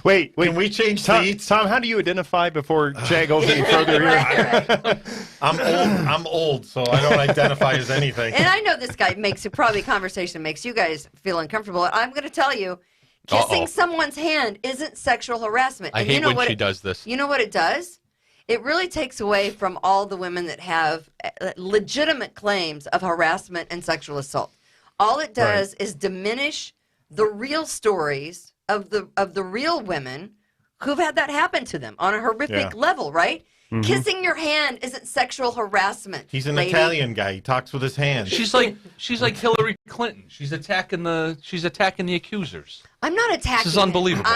Wait. Can we change seats? Tom, how do you identify before Chad goes any further here? Right. I'm old, so I don't identify as anything. And I know this guy probably conversation makes you guys feel uncomfortable. I'm going to tell you, kissing someone's hand isn't sexual harassment. I hate when she does this. You know what it does? It really takes away from all the women that have legitimate claims of harassment and sexual assault. All it does is diminish the real stories of the real women who've had that happen to them on a horrific level, right? Mm-hmm. Kissing your hand isn't sexual harassment. He's an Italian guy. He talks with his hands. She's like Hillary Clinton. She's attacking the accusers. I'm not attacking. This is unbelievable.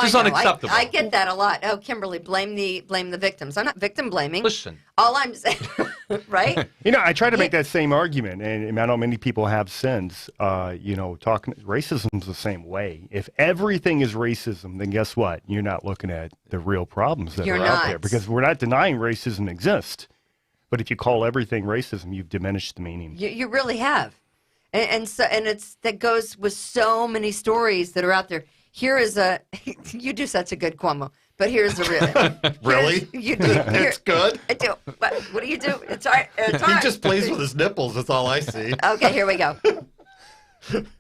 This is unacceptable. I get that a lot. Oh, Kimberly, blame the victims. I'm not victim blaming. Listen. All I'm saying, right? I try to make that same argument, and I know many people have since. Talking racism's the same way. If everything is racism, then guess what? You're not looking at the real problems that are out there, because we're not denying racism exists. But if you call everything racism, you've diminished the meaning. You really have. And that goes with so many stories that are out there. Here is you do such a good Cuomo, but here's a real. Really? You do. It's good. I do. What do you do? It's all right. He just plays with his nipples. That's all I see. Okay, here we go.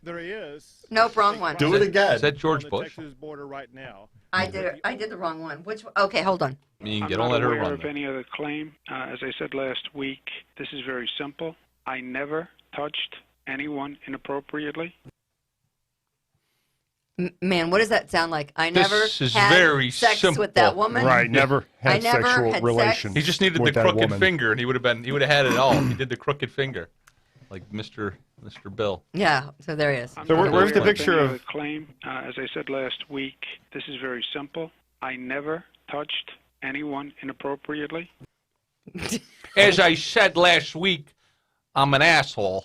There he is. Nope, wrong one. Do it again. Is that George Bush? Texas border right now. I did the wrong one. Which one? Okay, hold on. You don't let her aware run of there. any other claim. As I said last week, this is very simple. I never touched anyone inappropriately. Man, what does that sound like? I never This is had very sex simple. with that woman. Right, never I had never sexual had relations. sex. He just needed the with that crooked woman. finger, and he would have had it all. He did the crooked finger, like Mr. Bill. Yeah, so there he is. I'm So not where's the aware picture any of- other claim? As I said last week, this is very simple. I never touched anyone inappropriately. As I said last week, I'm an asshole.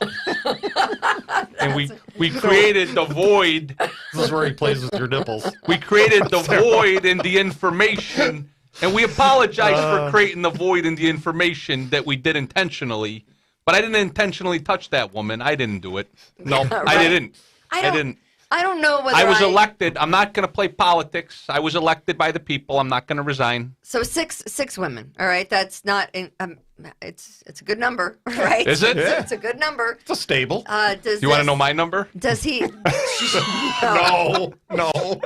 And we created the void. This is where he plays with your nipples. We created the void in the information, and we apologize for creating the void in the information that we did intentionally. But I didn't intentionally touch that woman. I didn't do it. No, Yeah, I right. didn't. I didn't. I don't know whether I was elected. I'm not going to play politics. I was elected by the people. I'm not going to resign. So six women. All right, that's not. It's a good number, right? Is it? Yeah. It's a good number. It's a stable. Does You want to know my number? Does he? No. Do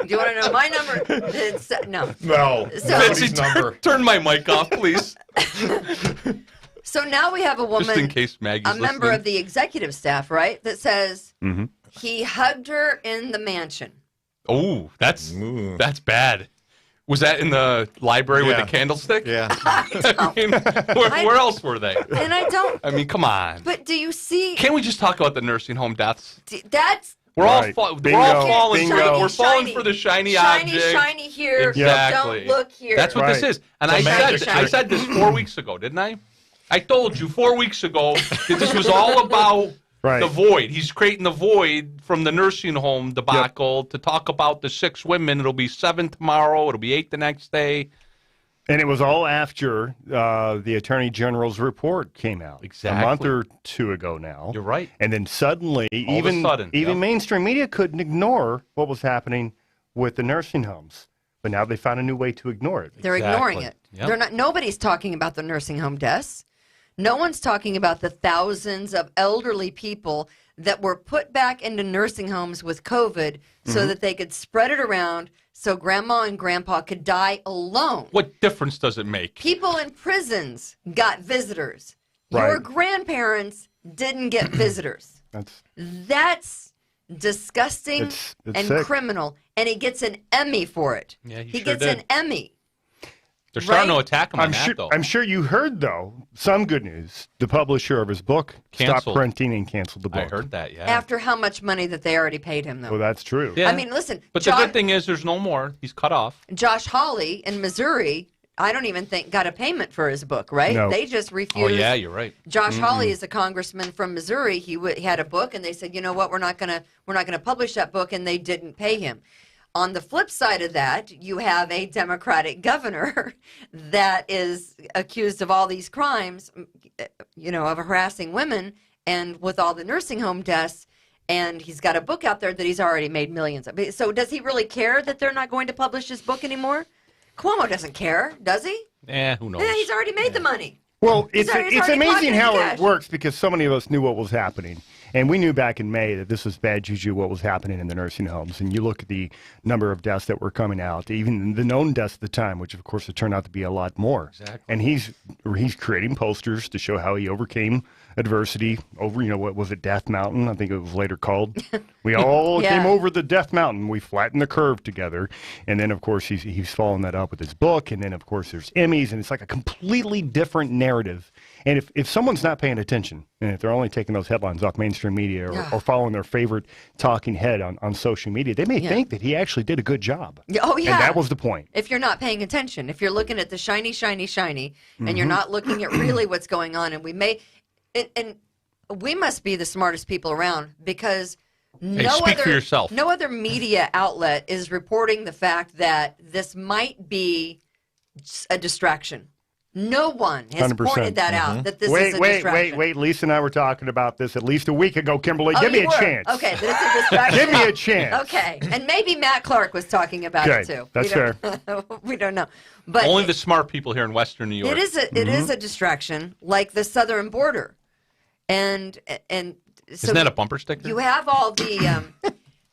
you want to know my number? It's, no. No. So- Nobody's number. Turn my mic off, please. So now we have a woman, Just in case Maggie's a member listening. of the executive staff, right? That says Mm-hmm. he hugged her in the mansion. Oh, that's Ooh. bad. Was that in the library with Yeah. the candlestick? Yeah. I mean, where else were they? And I don't. I mean, come on. But do you see? Can't we just talk about the nursing home deaths? That's We're Right. all Bingo. we're all falling for Bingo. we're falling Shiny. for the shiny shiny, object. shiny here. Exactly. Don't look here. That's what this Right. is. And The I magic said trick. this 4 weeks ago, didn't I? I told you 4 weeks ago that this was all about Right. the void. He's creating the void from the nursing home debacle to talk about the 6 women. It'll be 7 tomorrow. It'll be 8 the next day. And it was all after the Attorney General's report came out. Exactly. A month or two ago now. You're right. And then suddenly, All of a even sudden, yep. mainstream media couldn't ignore what was happening with the nursing homes. But now they found a new way to ignore it. They're ignoring it. Yep. They're not. Nobody's talking about the nursing home deaths. No one's talking about the thousands of elderly people that were put back into nursing homes with COVID so that they could spread it around so grandma and grandpa could die alone. What difference does it make? People in prisons got visitors. Your Right. grandparents didn't get visitors. That's disgusting It's and sick. criminal. And he gets an Emmy for it. Yeah, he he sure gets did. an Emmy. They're starting right? to attack him on that, though. I'm sure you heard, though, some good news. The publisher of his book stopped Canceled. printing and canceled the book. I heard that, yeah. After how much money that they already paid him, though. Well, that's true. Yeah. I mean, listen. But the good thing is there's no more. He's cut off. Josh Hawley in Missouri, I don't even think got a payment for his book, right? No. They just refused. Oh, yeah, you're right. Josh Hawley is a congressman from Missouri. He had a book, and they said, you know what, we're not gonna publish that book, and they didn't pay him. On the flip side of that, you have a Democratic governor that is accused of all these crimes, you know, of harassing women, and with all the nursing home deaths, and he's got a book out there that he's already made millions of. So does he really care that they're not going to publish his book anymore? Cuomo doesn't care, does he? Who knows? Yeah, he's already made the money. Well, He's it's already amazing pocketed how the it cash. works because so many of us knew what was happening. And we knew back in May that this was bad juju, what was happening in the nursing homes. And you look at the number of deaths that were coming out, even the known deaths at the time, which of course it turned out to be a lot more. Exactly. And he's creating posters to show how he overcame adversity over, you know, what was it, Death Mountain? I think it was later called. We all Yeah. came over the Death Mountain. We flattened the curve together. And then, of course, he's following that up with his book. And then, of course, there's Emmys. And it's like a completely different narrative. And if someone's not paying attention, and if they're only taking those headlines off mainstream media or following their favorite talking head on social media, they may think that he actually did a good job. Oh, yeah. And that was the point. If you're not paying attention, if you're looking at the shiny, shiny, shiny, and Mm-hmm. you're not looking at really what's going on, and we must be the smartest people around because speak for yourself. no other media outlet is reporting the fact that this might be a distraction. No one has 100%. pointed that out, that this Wait, is a wait, distraction. wait. Lisa and I were talking about this at least a week ago, Kimberly. Oh, Give me you a were? chance. Okay, that it's a distraction. Give me a chance. Okay, and maybe Matt Clark was talking about it Okay, too. that's fair. We don't know, but Only the smart people here in Western New York. it is a distraction, like the southern border, and so Isn't that a bumper sticker? you have all the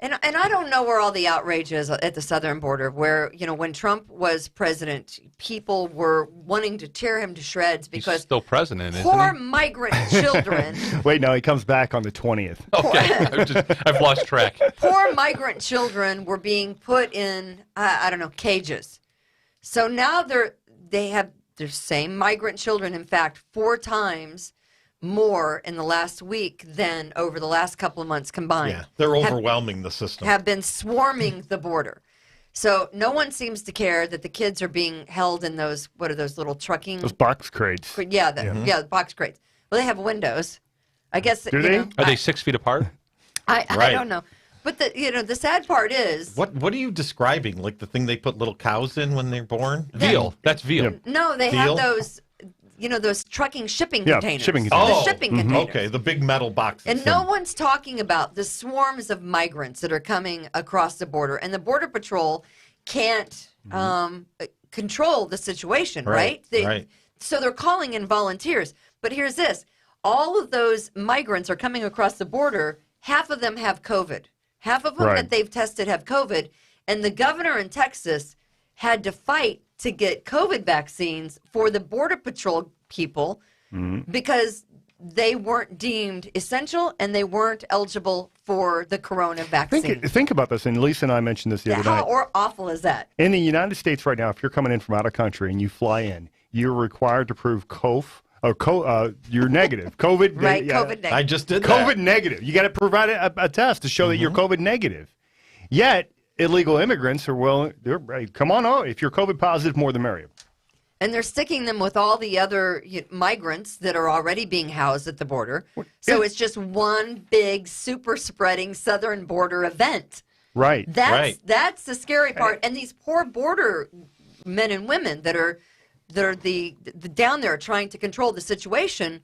and I don't know where all the outrage is at the southern border, where, you know, when Trump was president, people were wanting to tear him to shreds He's because still president, isn't poor he? migrant children. Wait, no, he comes back on the 20th. Okay, I've lost track. Poor migrant children were being put in, I don't know, cages. So now they have their same migrant children, in fact, 4 times more in the last week than over the last couple of months combined. Yeah, they're overwhelming the system. Have been swarming the border. So no one seems to care that the kids are being held in those, what are those little trucking? Those box crates. Yeah, the box crates. Well, they have windows. I guess. Do you they? know, Are they 6 feet apart? I Right. don't know. But the sad part is What are you describing? Like the thing they put little cows in when they're born? Veal. That's veal. no, they Deal? have those. those trucking shipping containers. Shipping The containers. shipping containers. Okay, the big metal boxes. And no one's talking about the swarms of migrants that are coming across the border. And the Border Patrol can't control the situation, right? Right. So they're calling in volunteers. But here's this. All of those migrants are coming across the border. Half of them have COVID. Half of them that they've tested have COVID. And the governor in Texas had to fight to get COVID vaccines for the Border Patrol people because they weren't deemed essential and they weren't eligible for the corona vaccine. Think about this, and Lisa and I mentioned this the other night. How awful is that? In the United States right now, if you're coming in from out of country and you fly in, you're required to prove you're negative. COVID. Right, COVID negative. I just did COVID that. negative. You got to provide a test to show that you're COVID negative. Yet, illegal immigrants are willing, come on over. If you're COVID positive, more the merrier. And they're sticking them with all the other migrants that are already being housed at the border. So it's just one big super spreading southern border event. Right. That's the scary part. And these poor border men and women that are the down there trying to control the situation,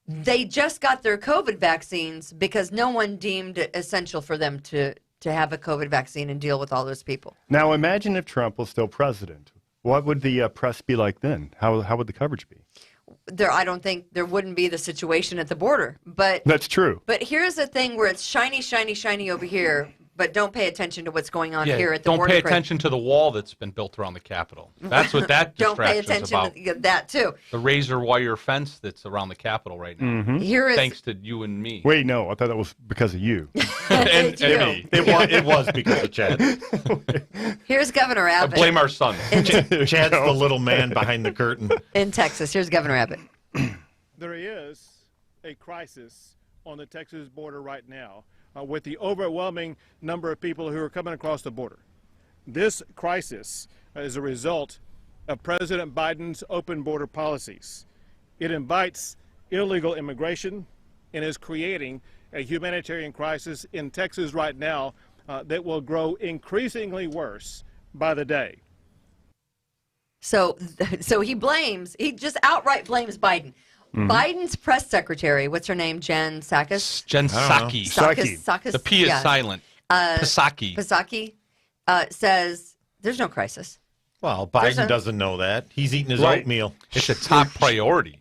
they just got their COVID vaccines because no one deemed it essential for them to have a COVID vaccine and deal with all those people. Now imagine if Trump was still president. What would the press be like then? How would the coverage be? I don't think there wouldn't be the situation at the border. But that's true. But here's the thing where it's shiny, shiny, shiny over here, but don't pay attention to what's going on here at the border. Don't pay attention to the wall that's been built around the Capitol. That's what that don't pay distraction's attention about. to that too. The razor wire fence that's around the Capitol right now. Thanks to you and me. Wait, no, I thought that was because of you. and me. It was because of Chad. Here's Governor Abbott. Blame our son. Chad's the little man behind the curtain. In Texas. Here's Governor Abbott. There is a crisis on the Texas border right now with the overwhelming number of people who are coming across the border. This crisis is a result of President Biden's open border policies. It invites illegal immigration and is creating a humanitarian crisis in Texas right now that will grow increasingly worse by the day. So he just outright blames Biden. Biden's press secretary, what's her name? Jen Psaki. Jen Psaki. Psaki. The P is silent. Psaki. Psaki says there's no crisis. Well, Biden doesn't know that. He's eating his oatmeal. It's a top priority.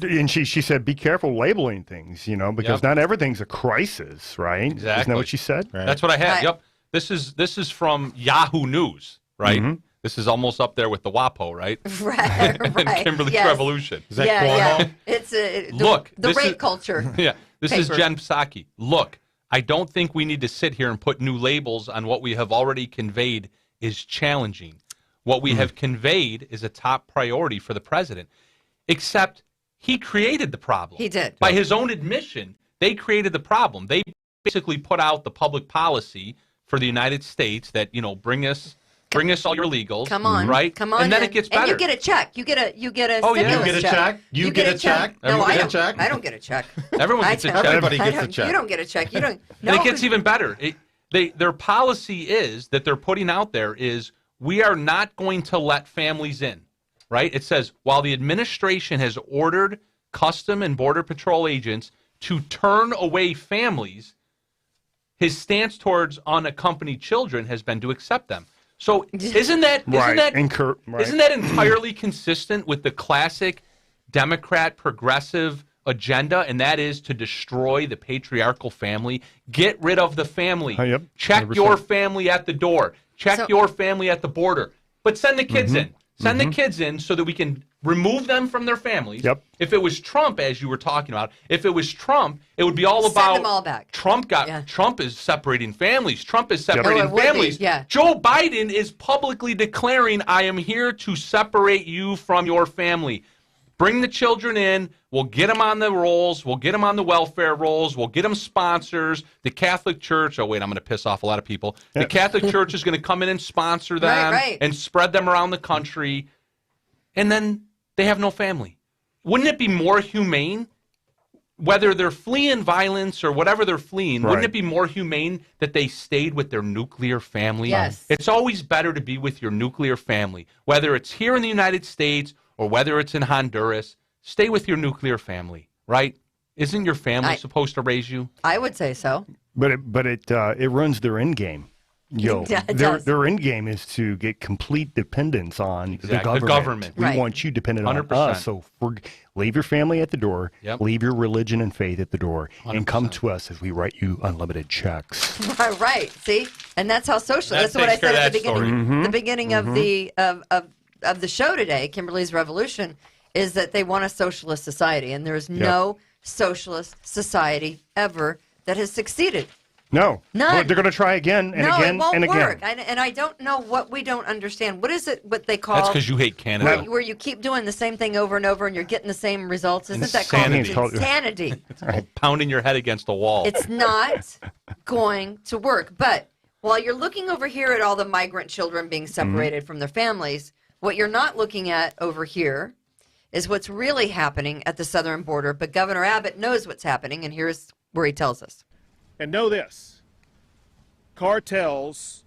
And she said, be careful labeling things, because not everything's a crisis, right? Exactly. Isn't that what she said? Right. That's what I had. Yep. This is from Yahoo News, right? This is almost up there with the WAPO, right? Right. And Kimberly's Revolution. Is that Cuomo? Yeah. It's the rape culture. Yeah. This is paper. Jen Psaki. Look, I don't think we need to sit here and put new labels on what we have already conveyed is challenging. What we have conveyed is a top priority for the president, except he created the problem. He did. By his own admission, they created the problem. They basically put out the public policy for the United States that, bring us all your illegals. Come on. Right? Come on. And then it gets better. And you get a check. You get a Oh, yeah. stimulus You get a check. You get a check. No, You I get a don't. check. I don't get a check. Everyone gets a check. Everybody gets a check. You don't get a check. You don't. No. And it gets even better. Their policy is that they're putting out there is we are not going to let families in, right? It says, while the administration has ordered Custom and Border Patrol agents to turn away families, his stance towards unaccompanied children has been to accept them. So isn't that entirely consistent with the classic Democrat progressive agenda, and that is to destroy the patriarchal family, get rid of the family, check 100%. Your family at the door, check your family at the border, but send the kids in. Send the kids in so that we can remove them from their families. Yep. If it was Trump, as you were talking about, if it was Trump, it would be all about send them all back. Trump is separating families. Trump is separating would families. be, yeah. Joe Biden is publicly declaring, I am here to separate you from your family. Bring the children in. We'll get them on the rolls. We'll get them on the welfare rolls. We'll get them sponsors. The Catholic Church. Oh, wait, I'm going to piss off a lot of people. The Catholic Church is going to come in and sponsor them and spread them around the country. And then they have no family. Wouldn't it be more humane, whether they're fleeing violence or whatever they're fleeing, wouldn't it be more humane that they stayed with their nuclear family? Yes. It's always better to be with your nuclear family, whether it's here in the United States or whether it's in Honduras, stay with your nuclear family, right? Isn't your family supposed to raise you? I would say so. But it runs their end game. Their end game is to get complete dependence on the government. We want you dependent 100%. On us. So leave your family at the door, leave your religion and faith at the door, 100%. And come to us as we write you unlimited checks. Right. See, and that's how social. That's what I said at the beginning. Mm-hmm. The beginning of the show today, Kimberly's Revolution, is that they want a socialist society, and there is no socialist society ever that has succeeded. No. None. Well, they're going to try again and again it won't and work. again. And I don't know what we don't understand. What is it, what they call... That's because you hate Canada. Where you keep doing the same thing over and over and you're getting the same results. Isn't Insanity. that called insanity? It's called pounding your head against a wall. It's not going to work. But while you're looking over here at all the migrant children being separated from their families, what you're not looking at over here is what's really happening at the southern border. But Governor Abbott knows what's happening, and here's where he tells us. And know this, cartels,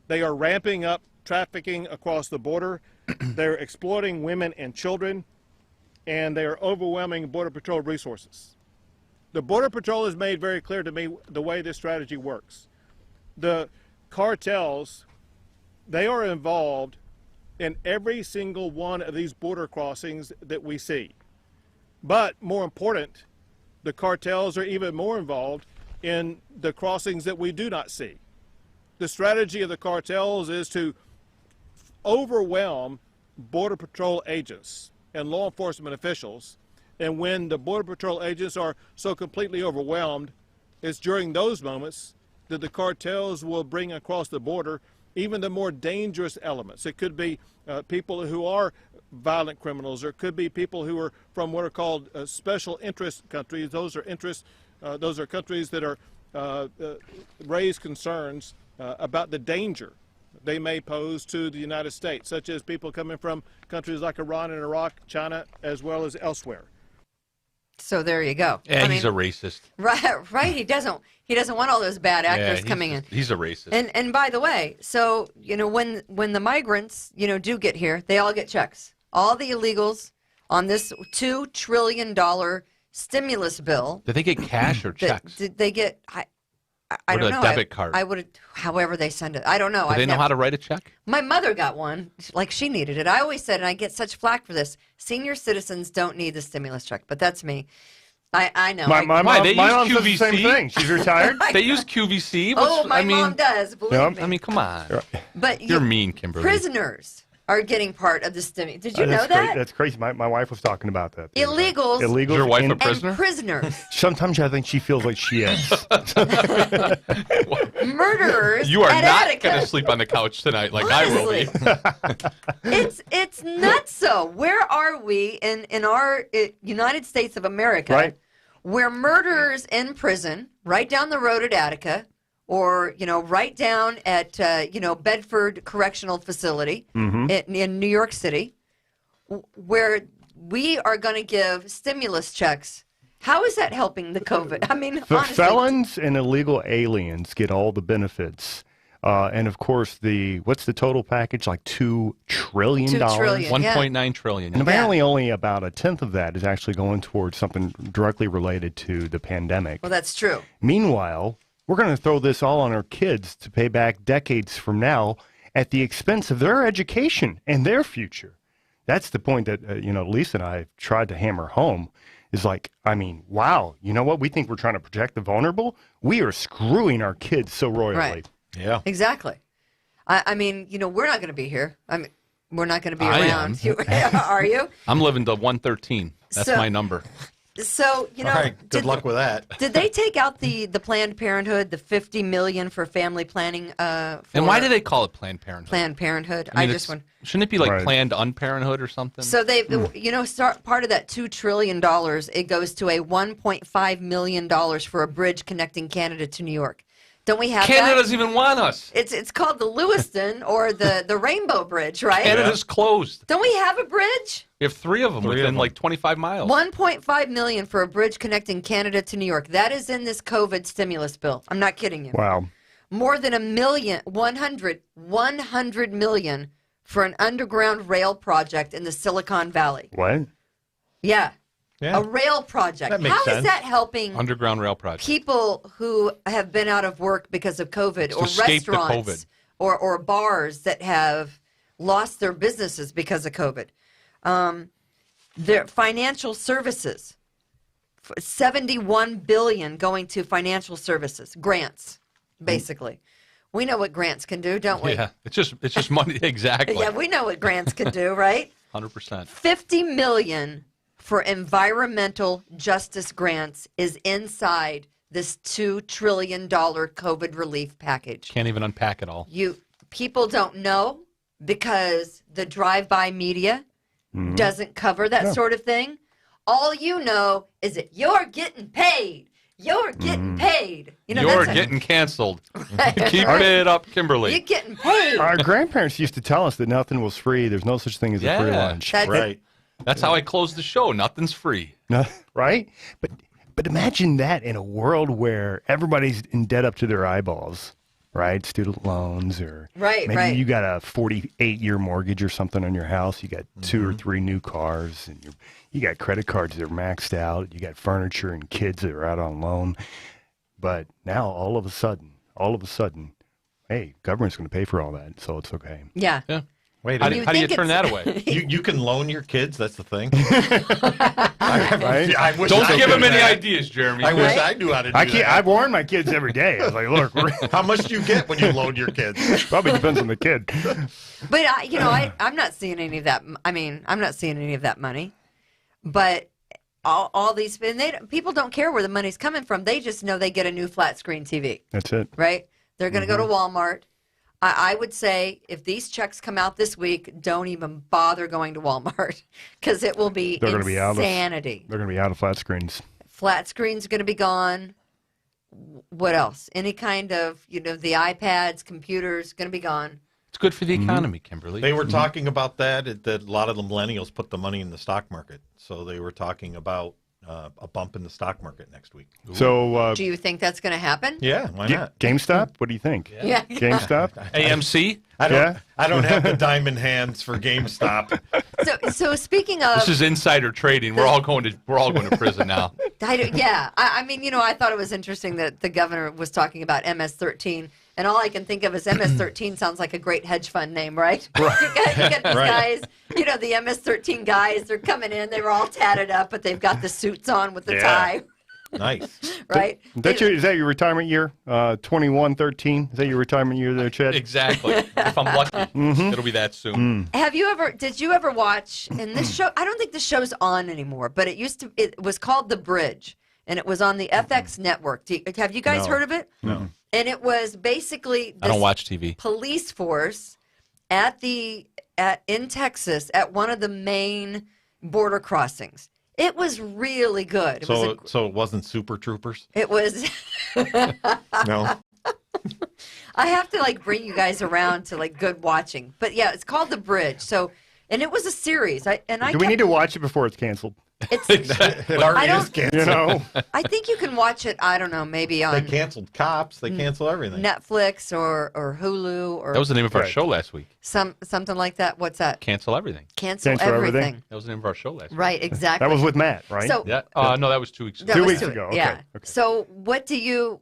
they are ramping up trafficking across the border. They're exploiting women and children, and they are overwhelming Border Patrol resources. The Border Patrol has made very clear to me the way this strategy works. The cartels, they are involved in every single one of these border crossings that we see. But more important, the cartels are even more involved in the crossings that we do not see. The strategy of the cartels is to overwhelm Border Patrol agents and law enforcement officials. And when the Border Patrol agents are so completely overwhelmed, it's during those moments that the cartels will bring across the border even the more dangerous elements. It could be people who are violent criminals, or it could be people who are from what are called special interest countries. Those are countries that are raise concerns about the danger they may pose to the United States, such as people coming from countries like Iran and Iraq, China, as well as elsewhere. So there you go. Yeah, he's a racist. Right. He doesn't want all those bad actors coming in. He's a racist. And by the way, so when the migrants do get here, they all get checks. All the illegals on this $2 trillion stimulus bill. Did they get cash or checks? Did they get? I don't know. A debit card. I would, however they send it. I don't know. Do they know how to write a check? My mother got one, like she needed it. I always said, and I get such flack for this, senior citizens don't need the stimulus check, but that's me. I know. My mom use does QVC? the same thing. She's retired. They use QVC. My mom does, believe me. I mean, come on. But you're mean, Kimberly. Prisoners are getting part of the stimulus. Did you know that? That's crazy. My wife was talking about that. Illegals. Is your wife a prisoner? And prisoners. Sometimes I think she feels like she is. Murderers. You are at not Attica. going to sleep on the couch tonight like Honestly. I will be. It's nuts. So where are we in our United States of America? Right. Where murderers in prison, right down the road at Attica, or right down at Bedford Correctional Facility in New York City, where we are going to give stimulus checks. How is that helping the COVID? I mean, honestly, felons and illegal aliens get all the benefits. And of course, what's the total package? Like $2 trillion. $2 trillion. 1.9 trillion. And apparently, only about a tenth of that is actually going towards something directly related to the pandemic. Well, that's true. Meanwhile, we're going to throw this all on our kids to pay back decades from now at the expense of their education and their future. That's the point that Lisa and I have tried to hammer home. Is like, I mean, wow, you know what? We think we're trying to protect the vulnerable. We are screwing our kids so royally. Right. Yeah. Exactly. I mean, we're not going to be here. I mean, we're not going to be around. Are you? I'm living to 113. That's my number. So, All right, good luck with that. Did they take out the Planned Parenthood, the $50 million for family planning? And why do they call it Planned Parenthood? Planned Parenthood. I mean, shouldn't it be like Planned Unparenthood or something? So they, part of that $2 trillion, it goes to a $1.5 million for a bridge connecting Canada to New York. Don't we have Canada that? doesn't even want us. It's called the Lewiston or the Rainbow Bridge, right? Canada's closed. Don't we have a bridge? We have three of them within like 25 miles. $1.5 million for a bridge connecting Canada to New York. That is in this COVID stimulus bill. I'm not kidding you. Wow. More than $100 million for an underground rail project in the Silicon Valley. What? Yeah. Yeah. A rail project. That makes How is sense. that helping Underground rail project. people who have been out of work because of COVID, or escape the restaurants, or bars that have lost their businesses because of COVID? Their financial services, $71 billion going to financial services, grants, basically. We know what grants can do, don't we? Yeah, it's just money. Exactly. Yeah, we know what grants can do, right? 100%. $50 million for environmental justice grants is inside this $2 trillion COVID relief package. Can't even unpack it all. People don't know because the drive-by media doesn't cover that sort of thing. All you know is that you're getting paid. You're getting paid. You're getting canceled. Keep it up, Kimberly. You're getting paid. Our grandparents used to tell us that nothing was free. There's no such thing as a free lunch. Right. That's how I close the show. Nothing's free. No, right? But imagine that in a world where everybody's in debt up to their eyeballs, right? Student loans, or maybe you got a 48-year mortgage or something on your house. You got 2 or 3 new cars, and you got credit cards that are maxed out. You got furniture and kids that are out on loan. But now, all of a sudden, hey, government's going to pay for all that, so it's okay. Yeah. Wait, how do you turn that away? You can loan your kids. That's the thing. Right? I wish Don't I give knew them any that. ideas, Jeremy. I wish I knew how to do that. I warn my kids every day. I was like, look, How much do you get when you loan your kids? probably depends on the kid. But I'm not seeing any of that. I mean, I'm not seeing any of that money. But all these people don't care where the money's coming from. They just know they get a new flat screen TV. That's it. Right? They're going to go to Walmart. I would say if these checks come out this week, don't even bother going to Walmart because it will be insanity. They're going to be out of flat screens. Flat screen's going to be gone. What else? Any kind of, the iPads, computers, going to be gone. It's good for the economy, Kimberly. They were talking about that a lot of the millennials put the money in the stock market. So they were talking about a bump in the stock market next week. So, do you think that's going to happen? Yeah, why not? GameStop? What do you think? Yeah. GameStop? AMC? I don't have the diamond hands for GameStop. So speaking of, This is insider trading. We're all going to prison now. I mean, I thought it was interesting that the governor was talking about MS-13, and all I can think of is MS-13 sounds like a great hedge fund name, right? Right. You get these guys, the MS-13 guys, they're coming in, they were all tatted up, but they've got the suits on with the tie. Nice. Right? Is that your retirement year? 2113? Is that your retirement year there, Chad? Exactly. If I'm lucky, it'll be that soon. Did you ever watch, and this show, I don't think the show's on anymore, but it was called The Bridge, and it was on the FX network. Have you guys heard of it? No. And it was basically I don't watch TV. Police force in Texas at one of the main border crossings. It was really good. So it wasn't Super Troopers? It was. No. I have to bring you guys around to good watching. But yeah, it's called The Bridge. So, and it was a series. Do we need to watch it before it's canceled? It already is canceled. I think you can watch it. I don't know, maybe on. They canceled Cops. They canceled everything. Netflix or Hulu or. That was the name of our show last week. Something like that. What's that? Cancel everything. Cancel everything. That was the name of our show last week. Right, exactly. That was with Matt, right? So, yeah. No, that was 2 weeks ago. 2 weeks ago. Okay. Yeah. Okay. So, what do you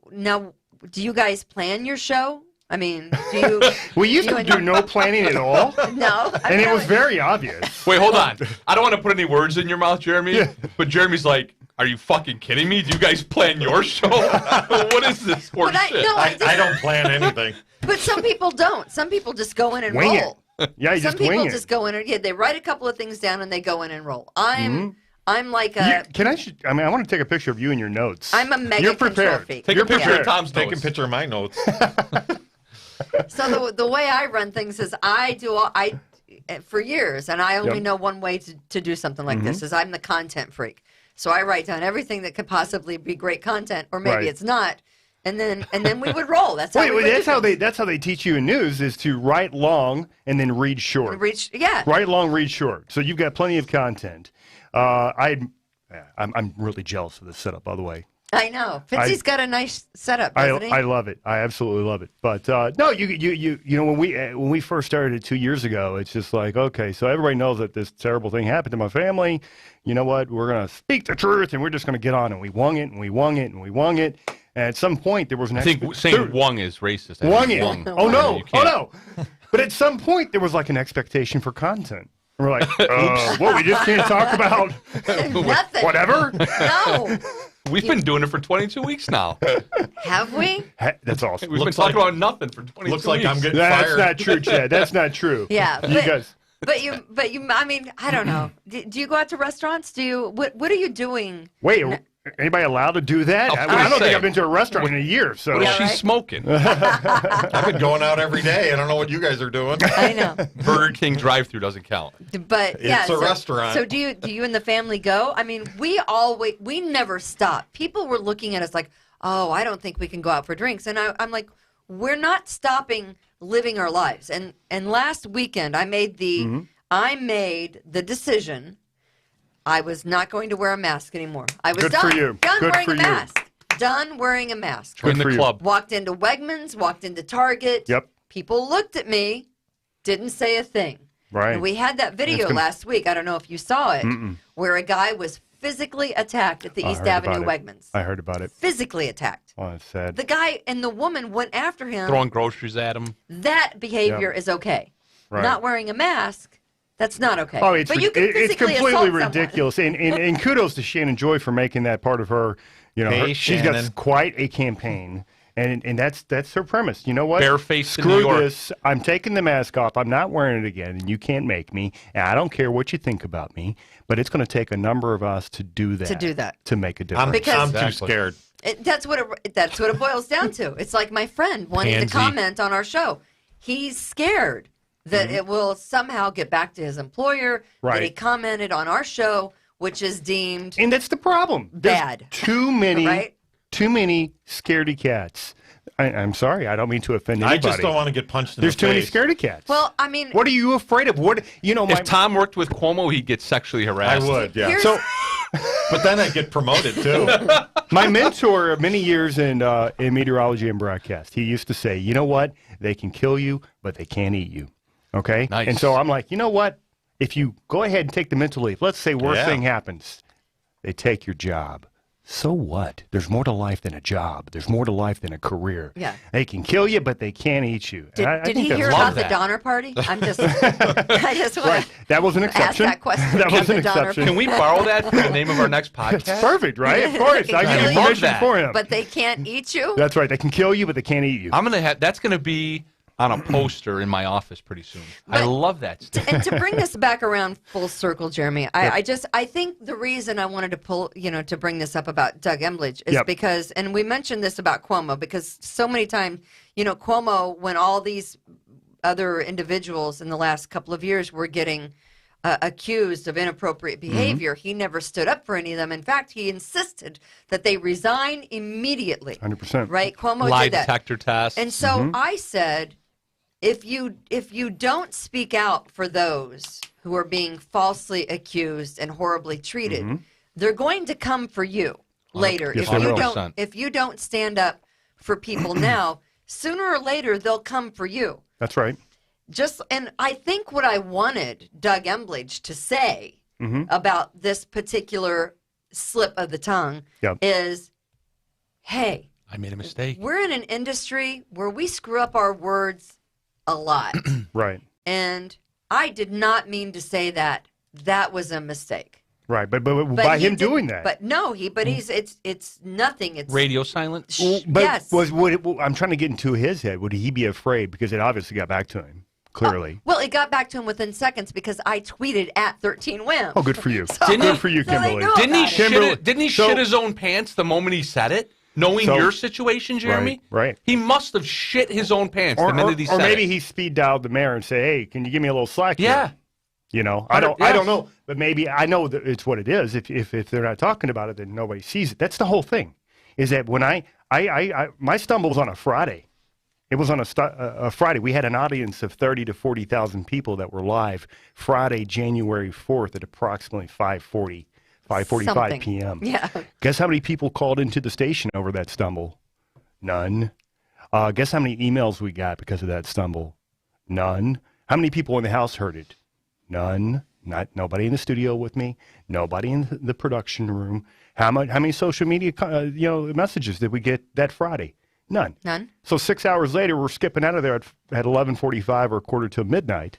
guys plan your show? I mean, do you? We used to do no planning at all. No. And it was very obvious. Wait, hold on. I don't want to put any words in your mouth, Jeremy. But Jeremy's like, are you fucking kidding me? Do you guys plan your show? What is this horse shit? I don't plan anything. But some people don't. Some people just go in and Wing roll. it. Yeah, you some just wing people it. just go in and they write a couple of things down and they go in and roll. I'm like a. I want to take a picture of you and your notes. I'm a mega You're control prepared. freak. Take a picture of Tom's Take a notes. picture of my notes. So the way I run things is for years, and I only know one way to do something like this is I'm the content freak. So I write down everything that could possibly be great content, or maybe it's not, and then we would roll. That's how that's how they teach you in news is to write long and then read short. Write long, read short. So you've got plenty of content. I'm really jealous of this setup, by the way. I know. Fitzy's got a nice setup, doesn't he? I love it. I absolutely love it. But no, you know, when we first started it 2 years ago, it's just like, okay, so everybody knows that this terrible thing happened to my family. You know what? We're gonna speak the truth, and we're just gonna get on, and we wung it, and we wung it, and we wung it. And at some point, there was an. I think saying "wung" is racist. Wung it. Oh no! Oh no! But at some point, there was like an expectation for content. We're like, what? We just can't talk about nothing. Whatever. No. We've been doing it for 22 weeks now. Have we? That's awesome. We've been talking about nothing for 22 Looks like weeks. I'm getting That's fired. not true, Chad. That's not true. Yeah. You guys. But you. I mean, I don't know. Do you go out to restaurants? What are you doing? Wait, anybody allowed to do that? I don't think I've been to a restaurant in a year. So What is she smoking? I've been going out every day. I don't know what you guys are doing. I know. Burger King drive-thru doesn't count. But yeah, It's a restaurant. So do you and the family go? I mean, we never stop. People were looking at us like, oh, I don't think we can go out for drinks, and I'm like, we're not stopping living our lives. And last weekend, I made the decision. I was not going to wear a mask anymore. I was Good done. for you. Done Good wearing for a you. mask. Done wearing a mask. Join the for you. club. Walked into Wegmans, walked into Target. Yep. People looked at me, didn't say a thing. Right. And we had that video last week. I don't know if you saw it, where a guy was physically attacked at the East Avenue Wegmans. I heard about it. Physically attacked. Oh, it's sad. The guy and the woman went after him. Throwing groceries at him. That behavior is okay. Right. Not wearing a mask, that's not okay. Oh, it's but you can it's physically completely assault someone. ridiculous. And kudos to Shannon Joy for making that part of her. You know, Hey, she's Shannon. got quite a campaign, and that's her premise. You know what? Barefaced in Screw New York. this. I'm taking the mask off. I'm not wearing it again, and you can't make me. And I don't care what you think about me, but it's going to take a number of us to do that. To make a difference. Because- I'm too scared. That's what it boils down to. It's like my friend wanting to Pansy. comment on our show. He's scared that it will somehow get back to his employer that he Right. commented on our show, which is deemed And that's the problem. There's bad. Too many, Right? too many scaredy cats. I'm sorry. I don't mean to offend I anybody. just don't want to get punched in There's the too many face. scaredy cats. Well, I mean, What are you afraid of? What If Tom worked with Cuomo, he'd get sexually I harassed. would, yeah. Here's- So But then I'd get promoted, too. my mentor of many years in meteorology and broadcast, he used to say, you know what? They can kill you, but they can't eat you. Okay? Nice. And so I'm like, you know what? If you go ahead and take the mental leave, let's say worst Yeah. thing happens. They take your job. So what? There's more to life than a job. There's more to life than a career. Yeah. They can kill you, but they can't eat you. did, And I did think he that's hear love about the that. Donner Party? I just want Right. That was an ask exception. that question. That was about an the Donner exception. Can we borrow that for the name of our next It's podcast? perfect, right? Of course. I I give love you permission that. for him. But they can't eat you? That's right. They can kill you, but they can't eat you. I'm gonna have that's gonna be on a poster in my office pretty soon. I But- love that stuff. And to bring this back around full circle, Jeremy, I think the reason I wanted to to bring this up about Doug Embledge is Yep. because, and we mentioned this about Cuomo, because so many times, Cuomo, when all these other individuals in the last couple of years were getting accused of inappropriate behavior, he never stood up for any of them. In fact, he insisted that they resign immediately. 100%. Right? Cuomo Lie did that. detector test. And so I said, if you don't speak out for those who are being falsely accused and horribly treated, they're going to come for you later. Yes, If they you will. don't, if you don't stand up for people now, sooner or later they'll come for you. That's right. And I think what I wanted Doug Embledge to say about this particular slip of the tongue Yep. is, hey, I made a mistake. we're in an industry where we screw up our words a lot. Right. And I did not mean to say that. That was a mistake. Right. But But by he him did- doing that. But no, it's nothing. It's Radio silent. But yes. I'm trying to get into his head. Would he be afraid? Because it obviously got back to him, clearly. Well, it got back to him within seconds because I tweeted at 13Wim. Oh, good for you. Didn't Good he- for you, so they Kimberly. know Didn't he about it. shit? Kimberly- Didn't he so- shit his own pants the moment he said it? Knowing So- your situation, Jeremy, Right. He must have shit his own pants the minute he Or said maybe it. he speed dialed the mayor and say, "Hey, can you give me a little slack?" Yeah. Here? You know, I don't Yes. know, but maybe I know that it's what it is. If they're not talking about it, then nobody sees it. That's the whole thing. Is that when my stumble was on a Friday. It was on a Friday. We had an audience of 30 to 40,000 people that were live Friday, January 4th at approximately 5:40 5:45 Something. p.m. Yeah. Guess how many people called into the station over that stumble? None. Guess how many emails we got because of that stumble? None. How many people in the house heard it? None. Nobody in the studio with me. Nobody in the production room. How many social media messages did we get that Friday? None. None. So 6 hours later, we're skipping out of there at 11:45 or quarter to midnight,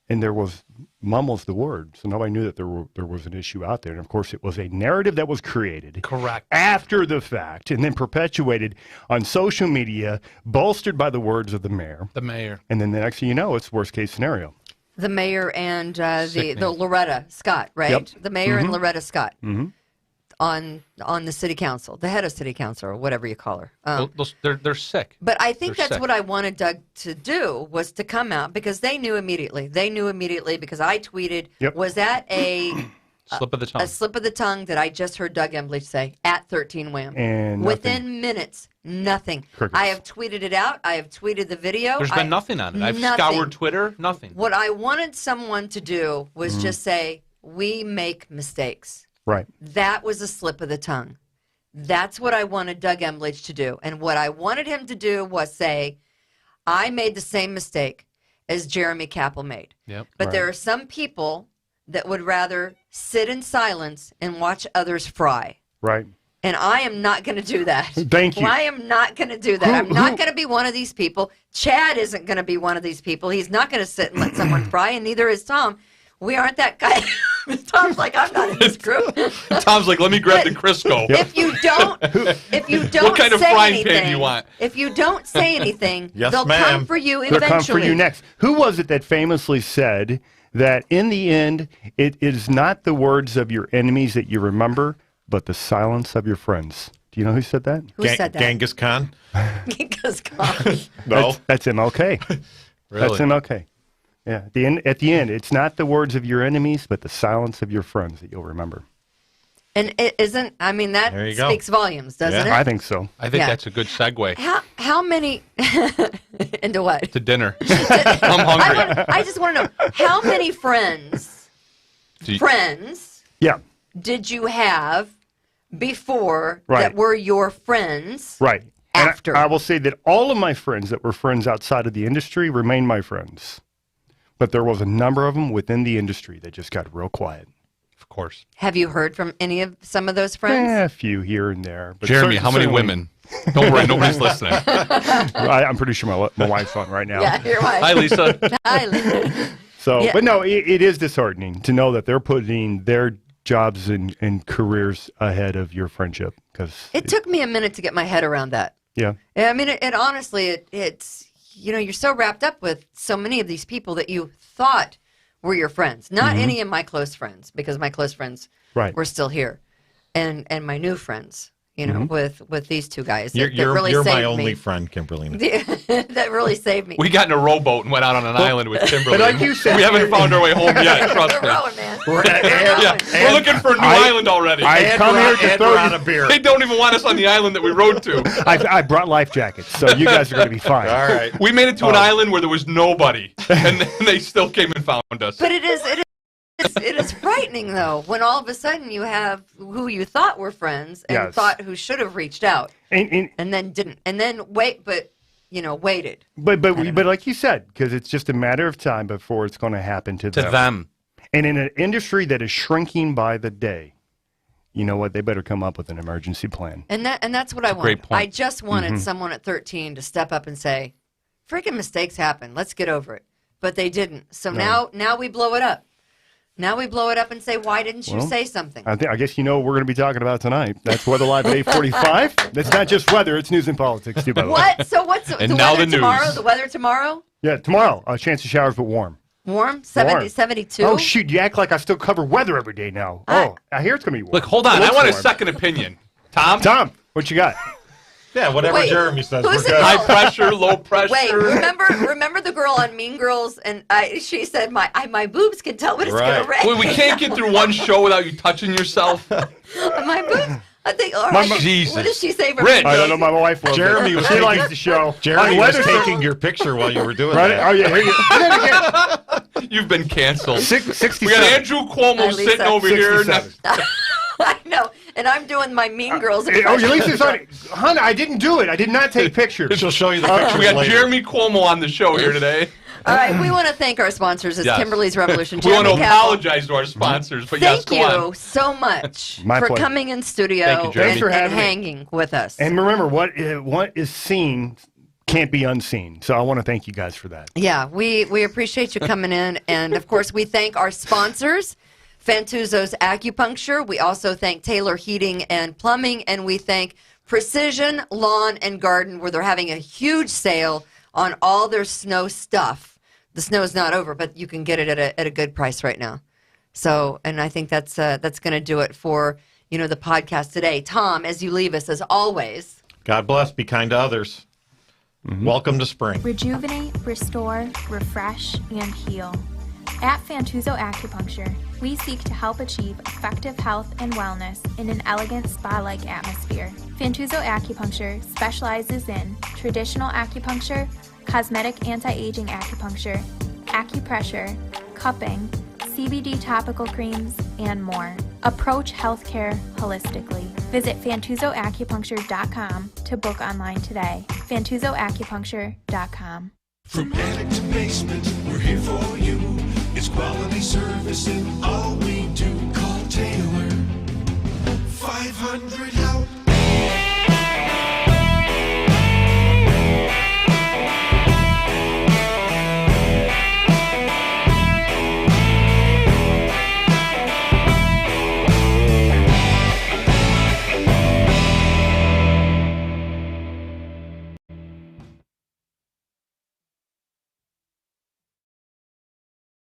and there was mumbles the word. So nobody knew that there was an issue out there. And, of course, it was a narrative that was created. Correct. After the fact and then perpetuated on social media, bolstered by the words of the mayor. The mayor. And then the next thing you know, it's worst case scenario. The mayor and the Loretta Scott, right? Yep. The mayor and Loretta Scott Mm-hmm. on the city council, the head of city council, or whatever you call her. They're sick. But I think They're that's sick. what I wanted Doug to do, was to come out, because they knew immediately. They knew immediately because I tweeted, Yep. was that a Slip of the tongue. a slip of the tongue that I just heard Doug Embley say at 13 Wham? And within minutes, nothing. Crickets. I have tweeted it out. I have tweeted the video. There's been nothing on it. I've nothing. scoured Twitter. Nothing. What I wanted someone to do was just say, we make mistakes. Right. That was a slip of the tongue. That's what I wanted Doug Emblidge to do. And what I wanted him to do was say, I made the same mistake as Jeremy Kappell made. Yep. But there are some people that would rather sit in silence and watch others fry. Right. And I am not going to do that. Thank you. I am not going to do that. I'm not going to be one of these people. Chad isn't going to be one of these people. He's not going to sit and let someone fry, and neither is Tom. We aren't that guy. Tom's like, I'm not in this group. Tom's like, let me grab the Crisco. If you don't What kind of say frying anything, pan do you want? If you don't say anything, Yes, they'll ma'am. come for you They'll eventually. come for you next. Who was it that famously said that in the end, it is not the words of your enemies that you remember, but the silence of your friends? Do you know who said that? Who said that? Genghis Khan? Genghis Khan. No. That's MLK. Really? That's MLK. Yeah. At the end, it's not the words of your enemies, but the silence of your friends that you'll remember. And it isn't, I mean, that There you go. speaks volumes, doesn't it? I think so. I think Yeah. that's a good segue How many, into what? to dinner. I'm hungry. I just want to know, how many friends Yeah. did you have before Right. that were your friends? Right. And After. I will say that all of my friends that were friends outside of the industry remain my friends. But there was a number of them within the industry that just got real quiet. Of course. Have you heard from some of those friends? A few here and there. But Jeremy, how many certainly- women? Don't worry, nobody's listening. I'm pretty sure my wife's on right now. Yeah, you're right. Hi, Lisa. Hi, Lynn. So, Yeah. but no, it is disheartening to know that they're putting their jobs and careers ahead of your friendship. Because It took me a minute to get my head around that. yeah, I mean, it honestly, it's, you're so wrapped up with so many of these people that you thought were your friends. Not any of my close friends, because my close friends right. were still here. And my new friends, with these two guys. You're, that you're, really you're saved my only me. friend, Kimberly. That really saved me. We got in a rowboat and went out on an island with Kimberly. but like you said- we haven't found our way home yet. Trust We're me. rolling, man. Yeah, we're looking for a new island already. I come here to throw on you. a beer. They don't even want us on the island that we rode to. I brought life jackets, so you guys are going to be fine. All right. We made it to an island where there was nobody, and then they still came and found us. But it is frightening, though, when all of a sudden you have who you thought were friends and Yes. thought who should have reached out And and then didn't. And then waited. but like you said, because it's just a matter of time before it's going to happen to to them. And in an industry that is shrinking by the day, you know what? They better come up with an emergency plan. And that's what I a great wanted. point. I just wanted someone at 13 to step up and say, freaking mistakes happen. Let's get over it. But they didn't. So now we blow it up. Now we blow it up and say, why didn't you say something? I guess you know what we're going to be talking about tonight. That's Weather Live at 8:45. That's not just weather; it's news and politics too. By the way. What? So what's And the now weather the tomorrow? news. The weather tomorrow? Yeah, tomorrow. A chance of showers, but warm. Warm? 70, Warm. 72? Oh shoot! You act like I still cover weather every day now. I hear it's going to be warm. Look, hold on. It I looks want a warm. second opinion. Tom? Tom, what you got? Yeah, whatever Wait, Jeremy says, we're who's good. it? High pressure, low pressure. Wait, remember the girl on Mean Girls? And she said, my boobs can tell when it's going to Right. rain. Wait, we can't get through one show without you touching yourself. My boobs. I think, all My right. mo- Jesus. What does she say for Rich. I don't know. My wife loves Jeremy it. was She taking- likes the show. Jeremy On was weather taking your picture while you were doing Right? that. Oh yeah. Here you go. You've been canceled. 67. We got Andrew Cuomo Hi, Lisa. sitting over here. 67. And I'm doing my Mean Girls Oh, impression. Lisa's on it. Hunter, I didn't do it. I did not take pictures. She'll show you the pictures We got later. Jeremy Cuomo on the show here today. All right, we want to thank our sponsors. It's Yes. Kimberly's Revolution. We want to Jeremy Kappell. apologize to our sponsors, but yes, Thank go on. you so much My for pleasure. coming in studio Thank you, Jeremy. and, Thanks for and having me. hanging with us. And remember, what is seen can't be unseen. So I want to thank you guys for that. Yeah, we appreciate you coming in. And, of course, we thank our sponsors, Fantuzzo's Acupuncture. We also thank Taylor Heating and Plumbing. And we thank Precision Lawn and Garden, where they're having a huge sale on all their snow stuff. The snow is not over, but you can get it at a good price right now. So, and I think that's going to do it for, the podcast today. Tom, as you leave us, as always. God bless. Be kind to others. Welcome to spring. Rejuvenate, restore, refresh, and heal. At Fantuzzo Acupuncture, we seek to help achieve effective health and wellness in an elegant spa-like atmosphere. Fantuzzo Acupuncture specializes in traditional acupuncture, cosmetic anti-aging acupuncture, acupressure, cupping, CBD topical creams, and more. Approach healthcare holistically. Visit FantuzzoAcupuncture.com to book online today. FantuzzoAcupuncture.com. From attic to basement, we're here for you. It's quality service in all